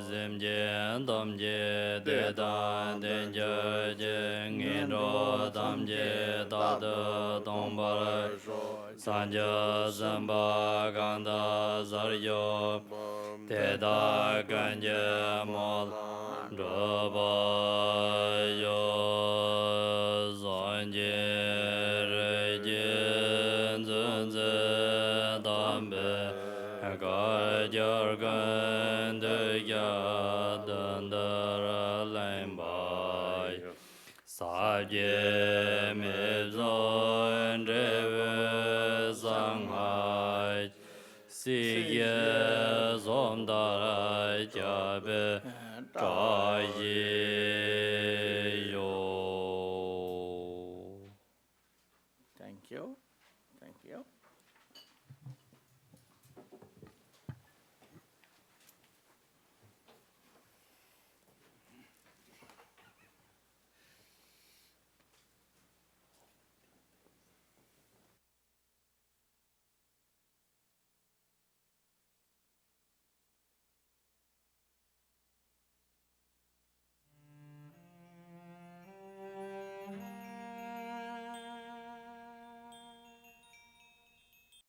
[SPEAKER 1] zimje damje de dan denje je ngiro damje da de dombara sanja zamba ganda zaryo te da ganje mol Draba yo zanje rejin zunze dambe ga jargan de ya dandara lembai Sajye mezon reve sanghai Sige zomdara jabe